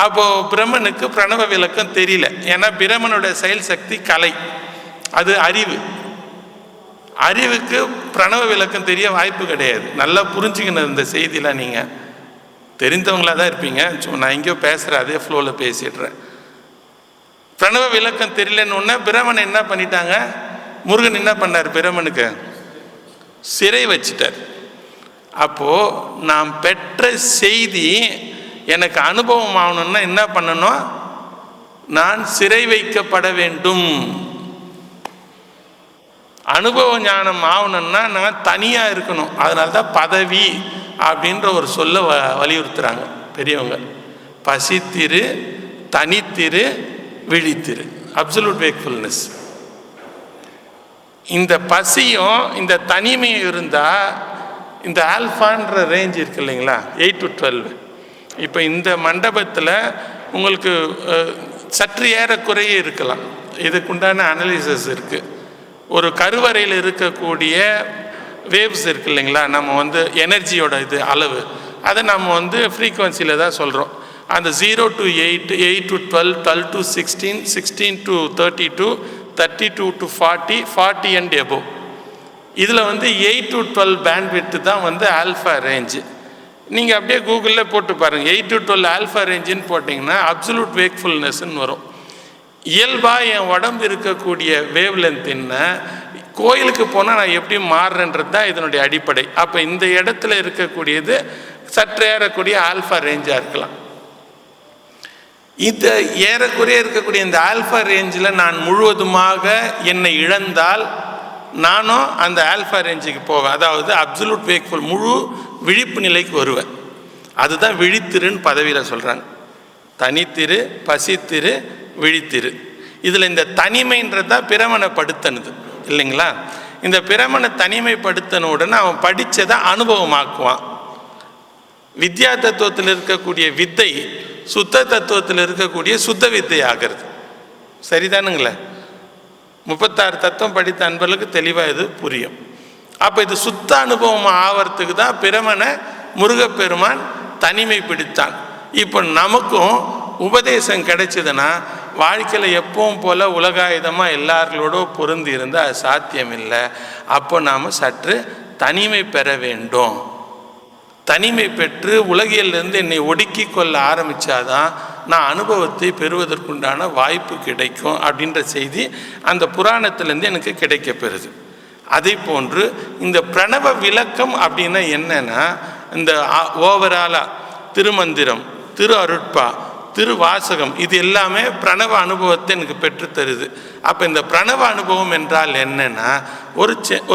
A: அப்போது பிரம்மனுக்கு பிரணவ விளக்கம் தெரியல, ஏன்னா பிரமனோட செயல் சக்தி கலை, அது அறிவு. அறிவுக்கு பிரணவ விளக்கம் தெரிய வாய்ப்பு கிடையாது. நல்லா புரிஞ்சுக்கணும் இந்த செய்தியெலாம், நீங்கள் தெரிந்தவங்களாக தான் இருப்பீங்க. நான் எங்கேயோ பேசுகிறேன், அதே ஃப்ளோவில் பேசிடுறேன். பிரணவ விளக்கம் தெரியலன்னு ஒன்று பிரமன் என்ன பண்ணிட்டாங்க, முருகன் என்ன பண்ணார், பிரமனுக்கு சிறை வச்சிட்டார். அப்போது நாம் பெற்ற செய்தி எனக்கு அனுபவம் ஆகணும்னா என்ன பண்ணணும், நான் சிறை வைக்கப்பட வேண்டும். அனுபவ ஞானம் ஆகணும்னா நான் தனியாக இருக்கணும். அதனால தான் பதவி அப்படின்ற ஒரு சொல்ல வலியுறுத்துகிறாங்க பெரியவங்க. பசித்திரு, தனித்திரு, விழித்திரு, அப்சல்யூட் வேக்ஃபுல்னஸ். இந்த பசியும் இந்த தனிமையும் இருந்தால் இந்த ஆல்ஃபான்ற ரேஞ்ச் இருக்கு இல்லைங்களா, 8 to 12. இப்போ இந்த மண்டபத்தில் உங்களுக்கு சற்று ஏறக்குறைய இருக்கலாம், இதுக்குண்டான அனலிசிஸ் இருக்குது. ஒரு கருவறையில் இருக்கக்கூடிய வேவ்ஸ் இருக்கு இல்லைங்களா, நம்ம எனர்ஜியோட இது அளவு, அதை நம்ம ஃப்ரீக்குவன்சியில் தான் சொல்கிறோம். அந்த 0 to 8, 8 to 12, 12 to 16, 16 to 32, 32 to 40, 40 and above. இதில் 8 to 12 பேண்ட்விட்த்து தான் ஆல்ஃபா ரேஞ்சு. நீங்கள் அப்படியே கூகுளில் போட்டு பாருங்கள், 8 to 12 ஆல்ஃபா ரேஞ்சுன்னு போட்டிங்கன்னா அப்சல்யூட் வேக்ஃபுல்னஸ்ன்னு வரும். இயல்பாக என் உடம்பு இருக்கக்கூடிய வேவ் லென்த் கோயிலுக்கு போனால் நான் எப்படி மாறுறேன்றது தான் இதனுடைய அடிப்படை. அப்போ இந்த இடத்துல இருக்கக்கூடியது சற்று ஏறக்கூடிய ஆல்ஃபா ரேஞ்சாக இருக்கலாம். இந்த ஏறக்குறைய இருக்கக்கூடிய இந்த ஆல்ஃபா ரேஞ்சில் நான் முழுவதுமாக என்னை இழந்தால் நானும் அந்த ஆல்ஃபா ரேஞ்சுக்கு போவேன், அதாவது அப்சல்யூட் வேக்ஃபுல், முழு விழிப்பு நிலைக்கு வருவேன். அதுதான் விழித்திருன்னு பதவியில் சொல்கிறாங்க. தனித்திரு, பசித்திரு, விழித்திரு. இதில் இந்த தனிமைன்றது தான் பிரமணப்படுத்தினது இல்லைங்களா. இந்த பிரமண தனிமைப்படுத்தின உடனே அவன் படித்ததை அனுபவமாக்குவான். வித்யா தத்துவத்தில் இருக்கக்கூடிய வித்தை சுத்த தத்துவத்தில் இருக்கக்கூடிய சுத்த வித்தை ஆகிறது. சரிதானுங்களே? 36 தத்துவம் படித்த அன்பர்களுக்கு தெளிவாக இது புரியும். அப்போ இது சுத்த அனுபவம் ஆவறதுக்கு தான் பிரமனை முருகப்பெருமான் தனிமை பிடித்தான். இப்போ நமக்கும் உபதேசம் கிடைச்சதுன்னா வாழ்க்கையில் எப்பவும் போல் உலகாயுதமாக எல்லார்களோடும் பொருந்தி இருந்தால் அது சாத்தியம் இல்லை. அப்போ நாம் சற்று தனிமை பெற வேண்டும். தனிமை பெற்று உலகிலிருந்து என்னை ஒடுக்கி கொள்ள ஆரம்பித்தாதான் நான் அனுபவத்தை பெறுவதற்குண்டான வாய்ப்பு கிடைக்கும் அப்படின்ற செய்தி அந்த புராணத்திலேருந்து எனக்கு கிடைக்கப்பெறுது. அதே போன்று இந்த பிரணவ விளக்கம் அப்படின்னா என்னன்னா, இந்த ஓவராலாக திருமந்திரம், திரு அருட்பா, திருவாசகம் இது எல்லாமே பிரணவ அனுபவத்தை எனக்கு பெற்றுத்தருது. அப்போ இந்த பிரணவ அனுபவம் என்றால் என்னன்னா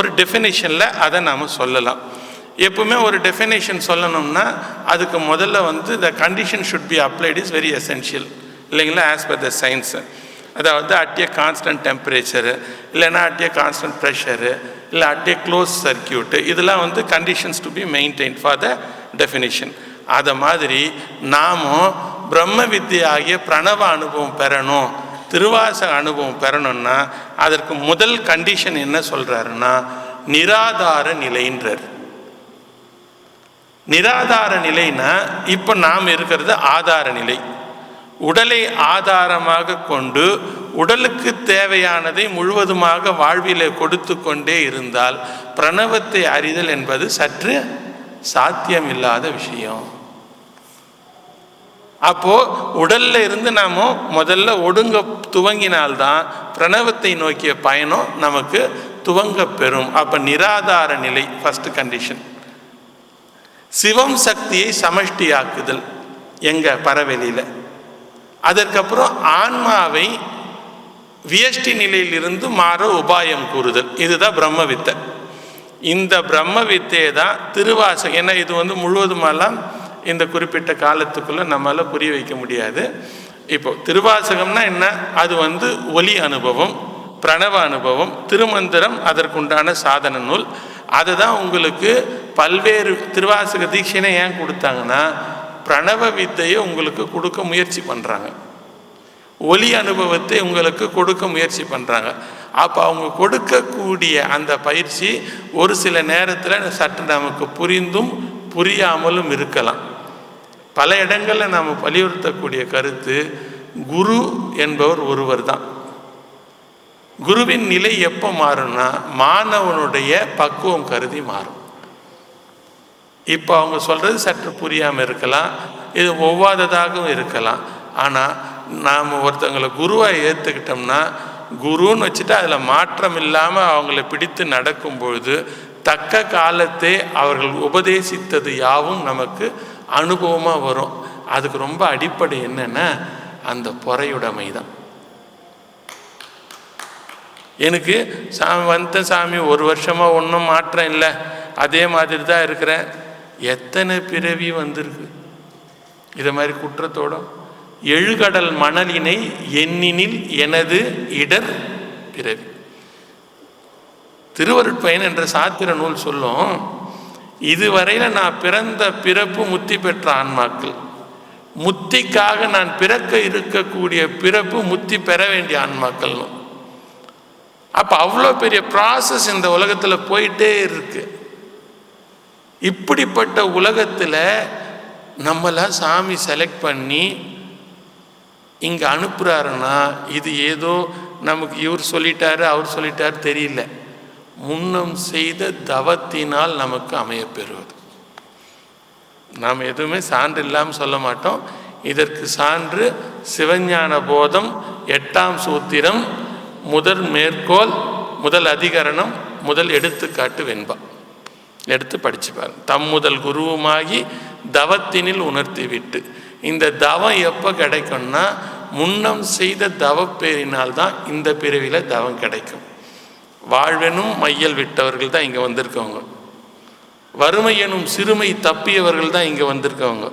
A: ஒரு டெஃபினேஷனில் அதை நாம் சொல்லலாம். எப்பவுமே ஒரு டெஃபினேஷன் சொல்லணும்னா அதுக்கு முதல்ல the condition should be applied is very essential இல்லைங்களா, ஆஸ் பர் த சயின்ஸ். அதாவது அட் ஏ கான்ஸ்டன்ட் டெம்பரேச்சரு, இல்லைன்னா அட் ஏ கான்ஸ்டன்ட் ப்ரெஷரு, இல்லை அட் ஏ க்ளோஸ் சர்க்கியூட்டு, இதெல்லாம் conditions to be maintain for the definition. அதை மாதிரி நாமும் பிரம்ம வித்யை ஆகிய பிரணவ அனுபவம் பெறணும், திருவாசக அனுபவம் பெறணும்னா அதற்கு முதல் கண்டிஷன் என்ன சொல்கிறாருன்னா நிராதார நிலைன்றார். நிராதார நிலைனா இப்போ நாம் இருக்கிறது ஆதார நிலை. உடலை ஆதாரமாக கொண்டு உடலுக்கு தேவையானதை முழுவதுமாக வாழ்விலே கொடுத்து கொண்டே இருந்தால் பிரணவத்தை அறிதல் என்பது சற்று சாத்தியமில்லாத விஷயம். அப்போது உடல்ல இருந்து நாம் முதல்ல ஒடுங்க துவங்கினால்தான் பிரணவத்தை நோக்கிய பயணம் நமக்கு துவங்க பெறும். அப்போ நிராதார நிலை ஃபர்ஸ்ட் கண்டிஷன். சிவம் சக்தியை சமஷ்டியாக்குதல் எங்க பரவெளியில். அதற்கப்புறம் ஆன்மாவை வியஷ்டி நிலையிலிருந்து மாற உபாயம் கூறுதல், இதுதான் பிரம்ம வித்தை. இந்த பிரம்ம வித்தையை தான் திருவாசகம். ஏன்னா இது முழுவதுமெல்லாம் இந்த குறிப்பிட்ட காலத்துக்குள்ளே நம்மளால் புரிய வைக்க முடியாது. இப்போ திருவாசகம்னா என்ன? அது ஒலி அனுபவம், பிரணவ அனுபவம், திருமந்திரம் அதற்குண்டான சாதன நூல். அதுதான் உங்களுக்கு பல்வேறு திருவாசக தீட்சையை ஏன் கொடுத்தாங்கன்னா பிரணவ வித்தையை உங்களுக்கு கொடுக்க முயற்சி பண்ணுறாங்க, ஒலி அனுபவத்தை உங்களுக்கு கொடுக்க முயற்சி பண்ணுறாங்க. அப்போ அவங்க கொடுக்கக்கூடிய அந்த பயிற்சி ஒரு சில நேரத்தில் சற்று நமக்கு புரிந்தும் புரியாமலும் இருக்கலாம். பல இடங்களில் நாம் வலியுறுத்தக்கூடிய கருத்து, குரு என்பவர் ஒருவர் தான். குருவின் நிலை எப்போ மாறும்னா மாணவனுடைய பக்குவம் கருதி மாறும். இப்போ அவங்க சொல்கிறது சற்று புரியாமல் இருக்கலாம், இது ஒவ்வாததாகவும் இருக்கலாம். ஆனால் நாம் ஒருத்தங்களை குருவாக ஏற்றுக்கிட்டோம்னா, குருன்னு வச்சுட்டு அதில் மாற்றம் இல்லாமல் அவங்கள பிடித்து நடக்கும் பொழுது தக்க காலத்தை அவர்கள் உபதேசித்தது யாவும் நமக்கு அனுபவமாக வரும். அதுக்கு ரொம்ப அடிப்படை என்னென்னா அந்த பொறையுடைமை தான். எனக்கு சாமி ஒரு வருஷமாக ஒன்றும் மாற்றம் இல்லை, அதே மாதிரி தான் இருக்கிறேன். எத்தனை பிறவி வந்திருக்கு இதை மாதிரி குற்றத்தோட? எழுகடல் மணலினை எண்ணினில் எனது இடர் பிறவி. திருவருட்பயன் என்ற சாத்திர நூல் சொல்லும், இதுவரையில் நான் பிறந்த பிறப்பு முத்தி பெற்ற ஆன்மாக்கள், முத்திக்காக நான் பிறக்க இருக்கக்கூடிய பிறப்பு முத்தி பெற வேண்டிய ஆன்மாக்கள். அப்போ அவ்வளோ பெரிய ப்ராசஸ் இந்த உலகத்தில் போயிட்டே இருக்கு. இப்படிப்பட்ட உலகத்தில் நம்மளாம் சாமி செலக்ட் பண்ணி இங்கே அனுப்புகிறாருன்னா இது ஏதோ நமக்கு இவர் சொல்லிட்டாரு அவர் சொல்லிட்டாரு தெரியல, முன்னம் செய்த தவத்தினால் நமக்கு அமையப்பெறுவது. நாம் எதுவுமே சான்று இல்லாமல் சொல்ல மாட்டோம். இதற்கு சான்று சிவஞான போதம் 8ஆம் சூத்திரம் முதல் மேற்கோள், முதல் அதிகரணம், முதல் எடுத்துக்காட்டு வெண்பா. எடுத்து படிச்சுப்பார். தம் முதல் குருவுமாகி தவத்தினில் உணர்த்தி விட்டு. இந்த தவம் எப்போ கிடைக்கும்னா முன்னம் செய்த தவப்பேரினால் தான் இந்த பிறவியில் தவம் கிடைக்கும். வாழ்வெனும் மையல் விட்டவர்கள் தான் இங்கே வந்திருக்கவங்க, வறுமை எனும் சிறுமை தப்பியவர்கள் தான் இங்கே வந்திருக்கவங்க,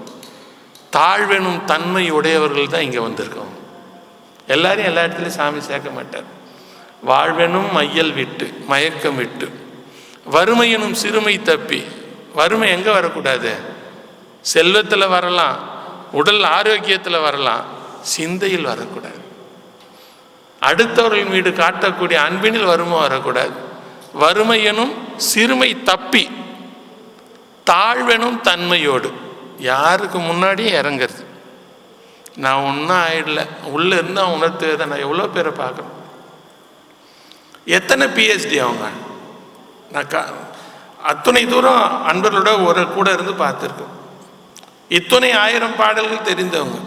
A: தாழ்வெனும் தன்மை உடையவர்கள் தான் இங்கே வந்திருக்கவங்க. எல்லாரையும் எல்லா இடத்துலையும் சாமி சேர்க்க மாட்டார். வாழ்வெனும் மையல் விட்டு, மயக்கம் விட்டு, வறுமை எனும் சிறுமை தப்பி. வறுமை எங்கே வரக்கூடாது? செல்வத்தில் வரலாம், உடல் ஆரோக்கியத்தில் வரலாம், சிந்தையில் வரக்கூடாது. அடுத்தவர்கள் மீது காட்டக்கூடிய அன்பினில் வறுமை வரக்கூடாது. வறுமை எனும் சிறுமை தப்பி, தாழ்வெனும் தன்மையோடு. யாருக்கு முன்னாடியும் இறங்கிறது. நான் ஒன்றும் ஆயிடல, உள்ளே இருந்தால் உணர்த்துவதை நான் எவ்வளோ பேரை பார்க்குறேன். எத்தனை பிஹெச்டி அவங்க? நான் அத்தனை தூரம் அன்பர்களோட ஒரு கூட இருந்து பார்த்துருக்கேன். இத்தனை 1000 பாடல்கள் தெரிந்தவங்க,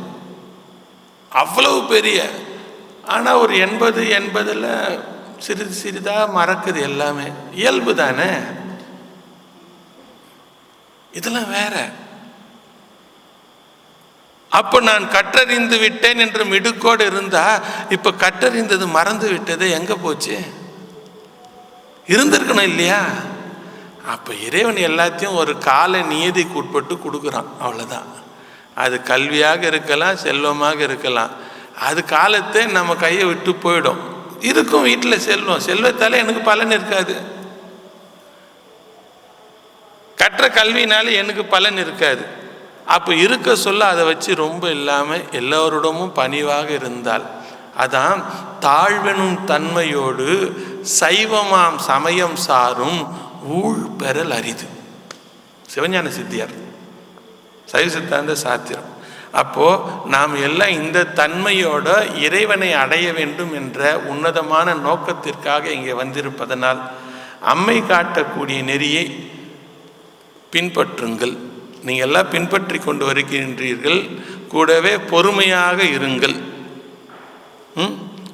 A: அவ்வளவு பெரிய. ஆனால் ஒரு 80 சிறிது சிறிதாக மறக்குது. எல்லாமே இயல்பு தானே, இதெல்லாம் வேற. அப்போ நான் கற்றறிந்து விட்டேன் என்ற மிடுக்கோடு இருந்தா, இப்போ கற்றறிந்தது மறந்து விட்டது எங்கே போச்சு? இருந்திருக்கணும் இல்லையா? அப்போ இறைவன் எல்லாத்தையும் ஒரு கால நியதிக்கு உட்பட்டு கொடுக்குறான், அவ்வளோதான். அது கல்வியாக இருக்கலாம், செல்வமாக இருக்கலாம். அது காலத்தை நம்ம கையை விட்டு போயிடும். இருக்கும் வீட்டில் செல்வம், செல்வத்தால் எனக்கு பலன் இருக்காது. கற்ற கல்வினால எனக்கு பலன் இருக்காது. அப்போ இருக்க சொல்ல அதை வச்சு ரொம்ப இல்லாமல் எல்லோருடமும் பணிவாக இருந்தால், அதான் தாழ்வெனும் தன்மையோடு சைவமாம் சமயம் சாரும் ஊழ் பெறல் அரிது. சிவஞான சித்தியார் சைவ சித்தாந்த சாத்திரம். அப்போது நாம் எல்லாம் இந்த தன்மையோட இறைவனை அடைய வேண்டும் என்ற உன்னதமான நோக்கத்திற்காக இங்கே வந்திருப்பதனால் அம்மை காட்டக்கூடிய நெறியை பின்பற்றுங்கள். நீங்கள் எல்லாம் பின்பற்றி கொண்டு வருகின்றீர்கள். கூடவே பொறுமையாக இருங்கள்.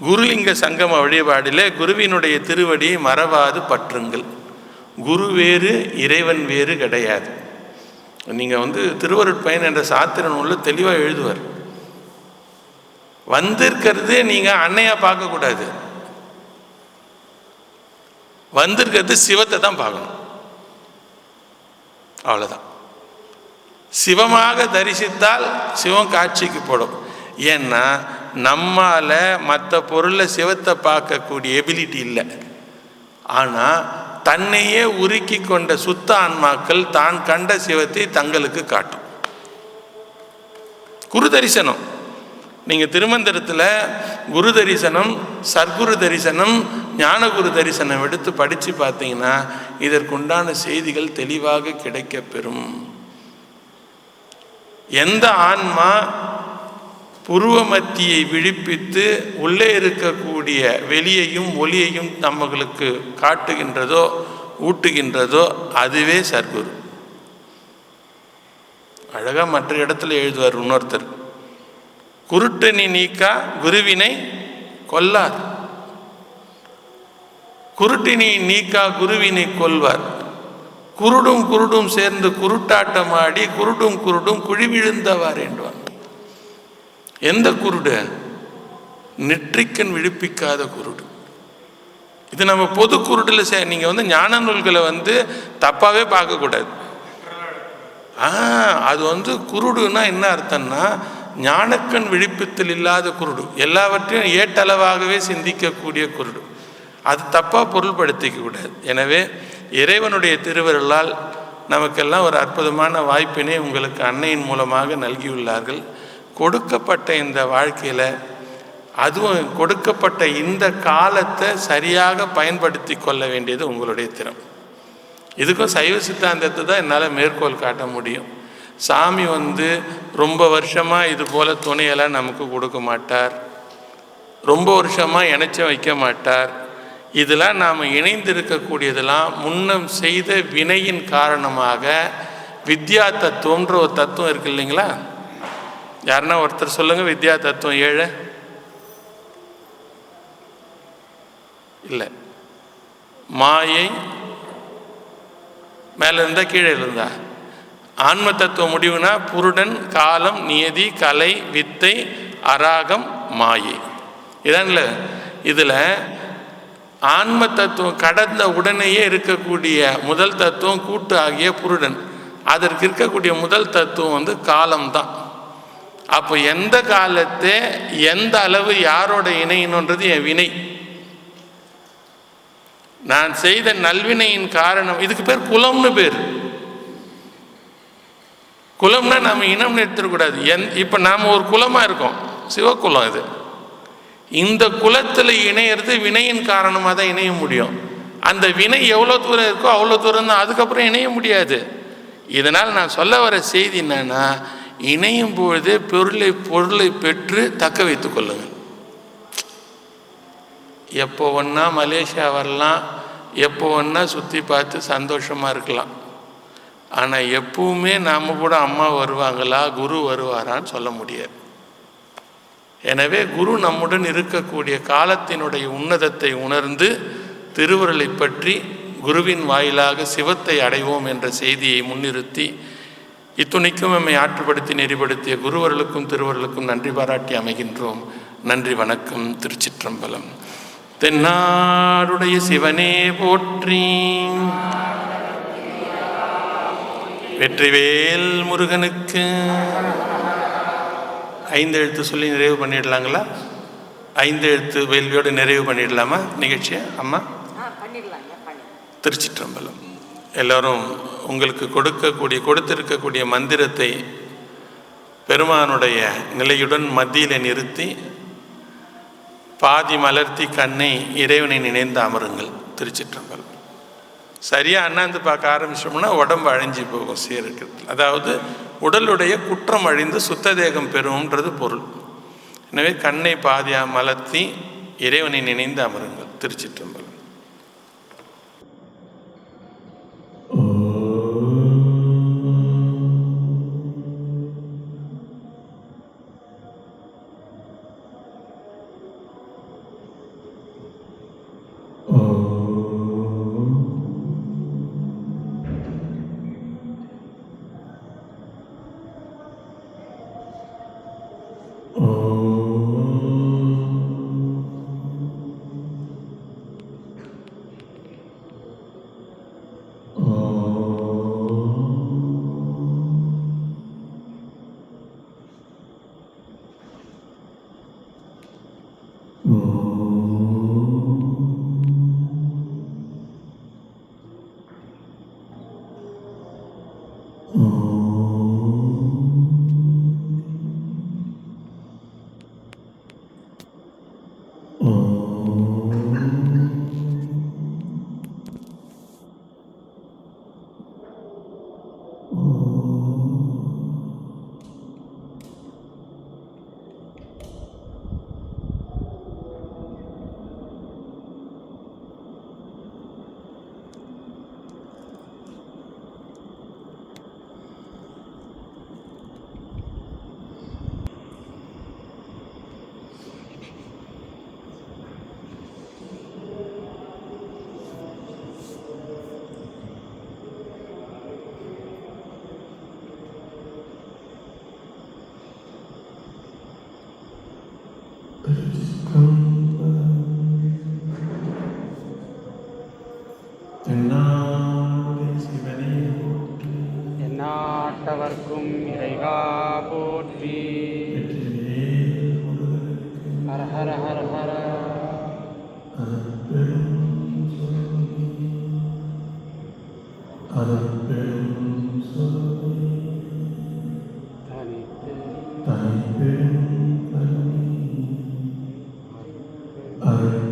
A: குருலிங்க சங்கம வழிபாடிலே குருவினுடைய திருவடியை மறவாது பற்றுங்கள். குரு வேறு இறைவன் வேறு கிடையாது. நீங்கள் திருவருட்பயன் என்ற சாத்திர நூலில் தெளிவாக எழுதுவார். வந்திருக்கிறது நீங்கள் அன்னையா பார்க்கக்கூடாது, வந்திருக்கிறது சிவத்தை தான் பார்க்கணும். அவ்வளோதான். சிவமாக தரிசித்தால் சிவம் காட்சிக்கு போடும். ஏன்னா நம்மால் மற்ற பொருளை சிவத்தை பார்க்கக்கூடிய எபிலிட்டி இல்லை. ஆனால் தன்னையே உருக்கி கொண்ட சுத்த ஆன்மாக்கள் தான் கண்ட சிவத்தை தங்களுக்கு காட்டும். குரு தரிசனம், நீங்கள் திருமந்திரத்தில் குரு தரிசனம், சர்க்குரு தரிசனம், ஞானகுரு தரிசனம் எடுத்து படித்து பார்த்தீங்கன்னா இதற்குண்டான செய்திகள் தெளிவாக கிடைக்க பெறும். எந்த ஆன்மா புருவ மத்தியை விழிப்பித்து உள்ளே இருக்கக்கூடிய வெளியையும் ஒளியையும் நம்மளுக்கு காட்டுகின்றதோ ஊட்டுகின்றதோ அதுவே சர்க்குரு. அழகாக மற்ற இடத்துல எழுதுவார் இன்னொருத்தர், குருட்டனி நீக்கா குருவினை கொல்லார், குருட்டினி நீக்கா குருவினை கொல்வார், குருடும் குருடும் சேர்ந்து குருட்டாட்டம் ஆடி குருடும் குருடும் குழி விழுந்தவார் என்றான். எந்த குருடு? நெற்றிக்கண் விழிப்பிக்காத குருடு. இது நம்ம பொது குருடில் நீங்கள் ஞான நூல்களை தப்பாகவே பார்க்கக்கூடாது. அது குருடுன்னா என்ன அர்த்தம்னா ஞானக்கண் விழிப்பத்தில் இல்லாத குருடு, எல்லாவற்றையும் ஏட்டளவாகவே சிந்திக்கக்கூடிய குருடு. அது தப்பாக பொருள்படுத்திக்க கூடாது. எனவே இறைவனுடைய திருவருளால் நமக்கெல்லாம் ஒரு அற்புதமான வாய்ப்பினை உங்களுக்கு அன்னையின் மூலமாக நல்கியுள்ளார்கள். கொடுக்கப்பட்ட இந்த வாழ்க்கையில், அதுவும் கொடுக்கப்பட்ட இந்த காலத்தை சரியாக பயன்படுத்தி கொள்ள வேண்டியது உங்களுடைய திறம். இதுக்கும் சைவ சித்தாந்தத்தை தான் என்னால் மேற்கோள் காட்ட முடியும். சாமி ரொம்ப வருஷமாக இது போல் துணையெல்லாம் நமக்கு கொடுக்க மாட்டார், ரொம்ப வருஷமாக இணைச்ச வைக்க மாட்டார். இதெல்லாம் நாம் இணைந்திருக்கக்கூடியதெல்லாம் முன்னம் செய்த வினையின் காரணமாக வித்யா தத்துவம்ன்ற ஒரு தத்துவம் இருக்கு இல்லைங்களா? யாருன்னா ஒருத்தர் சொல்லுங்கள், வித்யா தத்துவம் 7 இல்லை, மாயை மேலே இருந்தால் கீழே இருந்தா, ஆன்ம தத்துவ முடிவுனா புருடன், காலம், நியதி, கலை, வித்தை, அராகம், மாயை. இதான்ல இதில் ஆன்ம தத்துவம் கடந்த உடனேயே இருக்கக்கூடிய முதல் தத்துவம் கூட்டு ஆகிய புருடன். அதற்கு இருக்கக்கூடிய முதல் தத்துவம் காலம்தான். அப்போ எந்த காலத்தை எந்த அளவு யாரோட இணையணுன்றது என் வினை. நான் செய்த நல்வினையின் காரணம், இதுக்கு பேர் குலம்னு பேர். குலம்னா நாம் இனம்னு எடுத்துடக்கூடாது. இப்போ நாம் ஒரு குலமாக இருக்கோம், சிவக்குலம். இது இந்த குலத்தில் இணையிறது வினையின் காரணமாக தான் இணைய முடியும். அந்த வினை எவ்வளோ தூரம் இருக்கோ அவ்வளோ தூரம் தான், அதுக்கப்புறம் இணைய முடியாது. இதனால் நான் சொல்ல வர செய்தி என்னன்னா, இணையும் பொழுதே பொருளை பெற்று தக்க வைத்து கொள்ளுங்கள். எப்போ ஒன்றா மலேசியா வரலாம், எப்போ ஒன்றா சுற்றி பார்த்து சந்தோஷமாக இருக்கலாம். ஆனால் எப்பவுமே நாம் கூட அம்மா வருவாங்களா, குரு வருவாரான்னு சொல்ல முடியாது. எனவே குரு நம்முடன் இருக்கக்கூடிய காலத்தினுடைய உன்னதத்தை உணர்ந்து திருவருளை பற்றி குருவின் வாயிலாக சிவத்தை அடைவோம் என்ற செய்தியை முன்னிறுத்தி இத்துணைக்கும் நம்மை ஆற்றுப்படுத்தி நெறிப்படுத்திய குருவர்களுக்கும் திருவருளுக்கும் நன்றி பாராட்டி அமைகின்றோம். நன்றி, வணக்கம். திருச்சிற்றம்பலம். தென்னாடுடைய சிவனே போற்றி, வெற்றிவேல் முருகனுக்கு. 5 எழுத்து சொல்லி நிறைவு பண்ணிடலாங்களா? 5 எழுத்து வேள்வியோடு நிறைவு பண்ணிடலாமா நிகழ்ச்சியை? அம்மா திருச்சிற்றம்பலம். எல்லோரும் உங்களுக்கு கொடுத்திருக்கக்கூடிய மந்திரத்தை பெருமானுடைய நிலையுடன் மத்தியில் நிறுத்தி பாதி மலர்த்தி கண்ணை இறைவனை நினைந்து அமருங்கள். திருச்சிற்றம்பலம். சரியாக அண்ணாந்து பார்க்க ஆரம்பிச்சோம்னா உடம்பு அழிஞ்சு போகும். சீருக்கு அதாவது உடலுடைய குற்றம் அழிந்து சுத்த தேகம் பெறும்ன்றது பொருள். எனவே கண்ணை பாதியாக மலர்த்தி இறைவனை நினைந்து அமருங்கள். திருச்சிற்றம்பலம்.
B: ஹர ஹர தனித்து
C: அருள்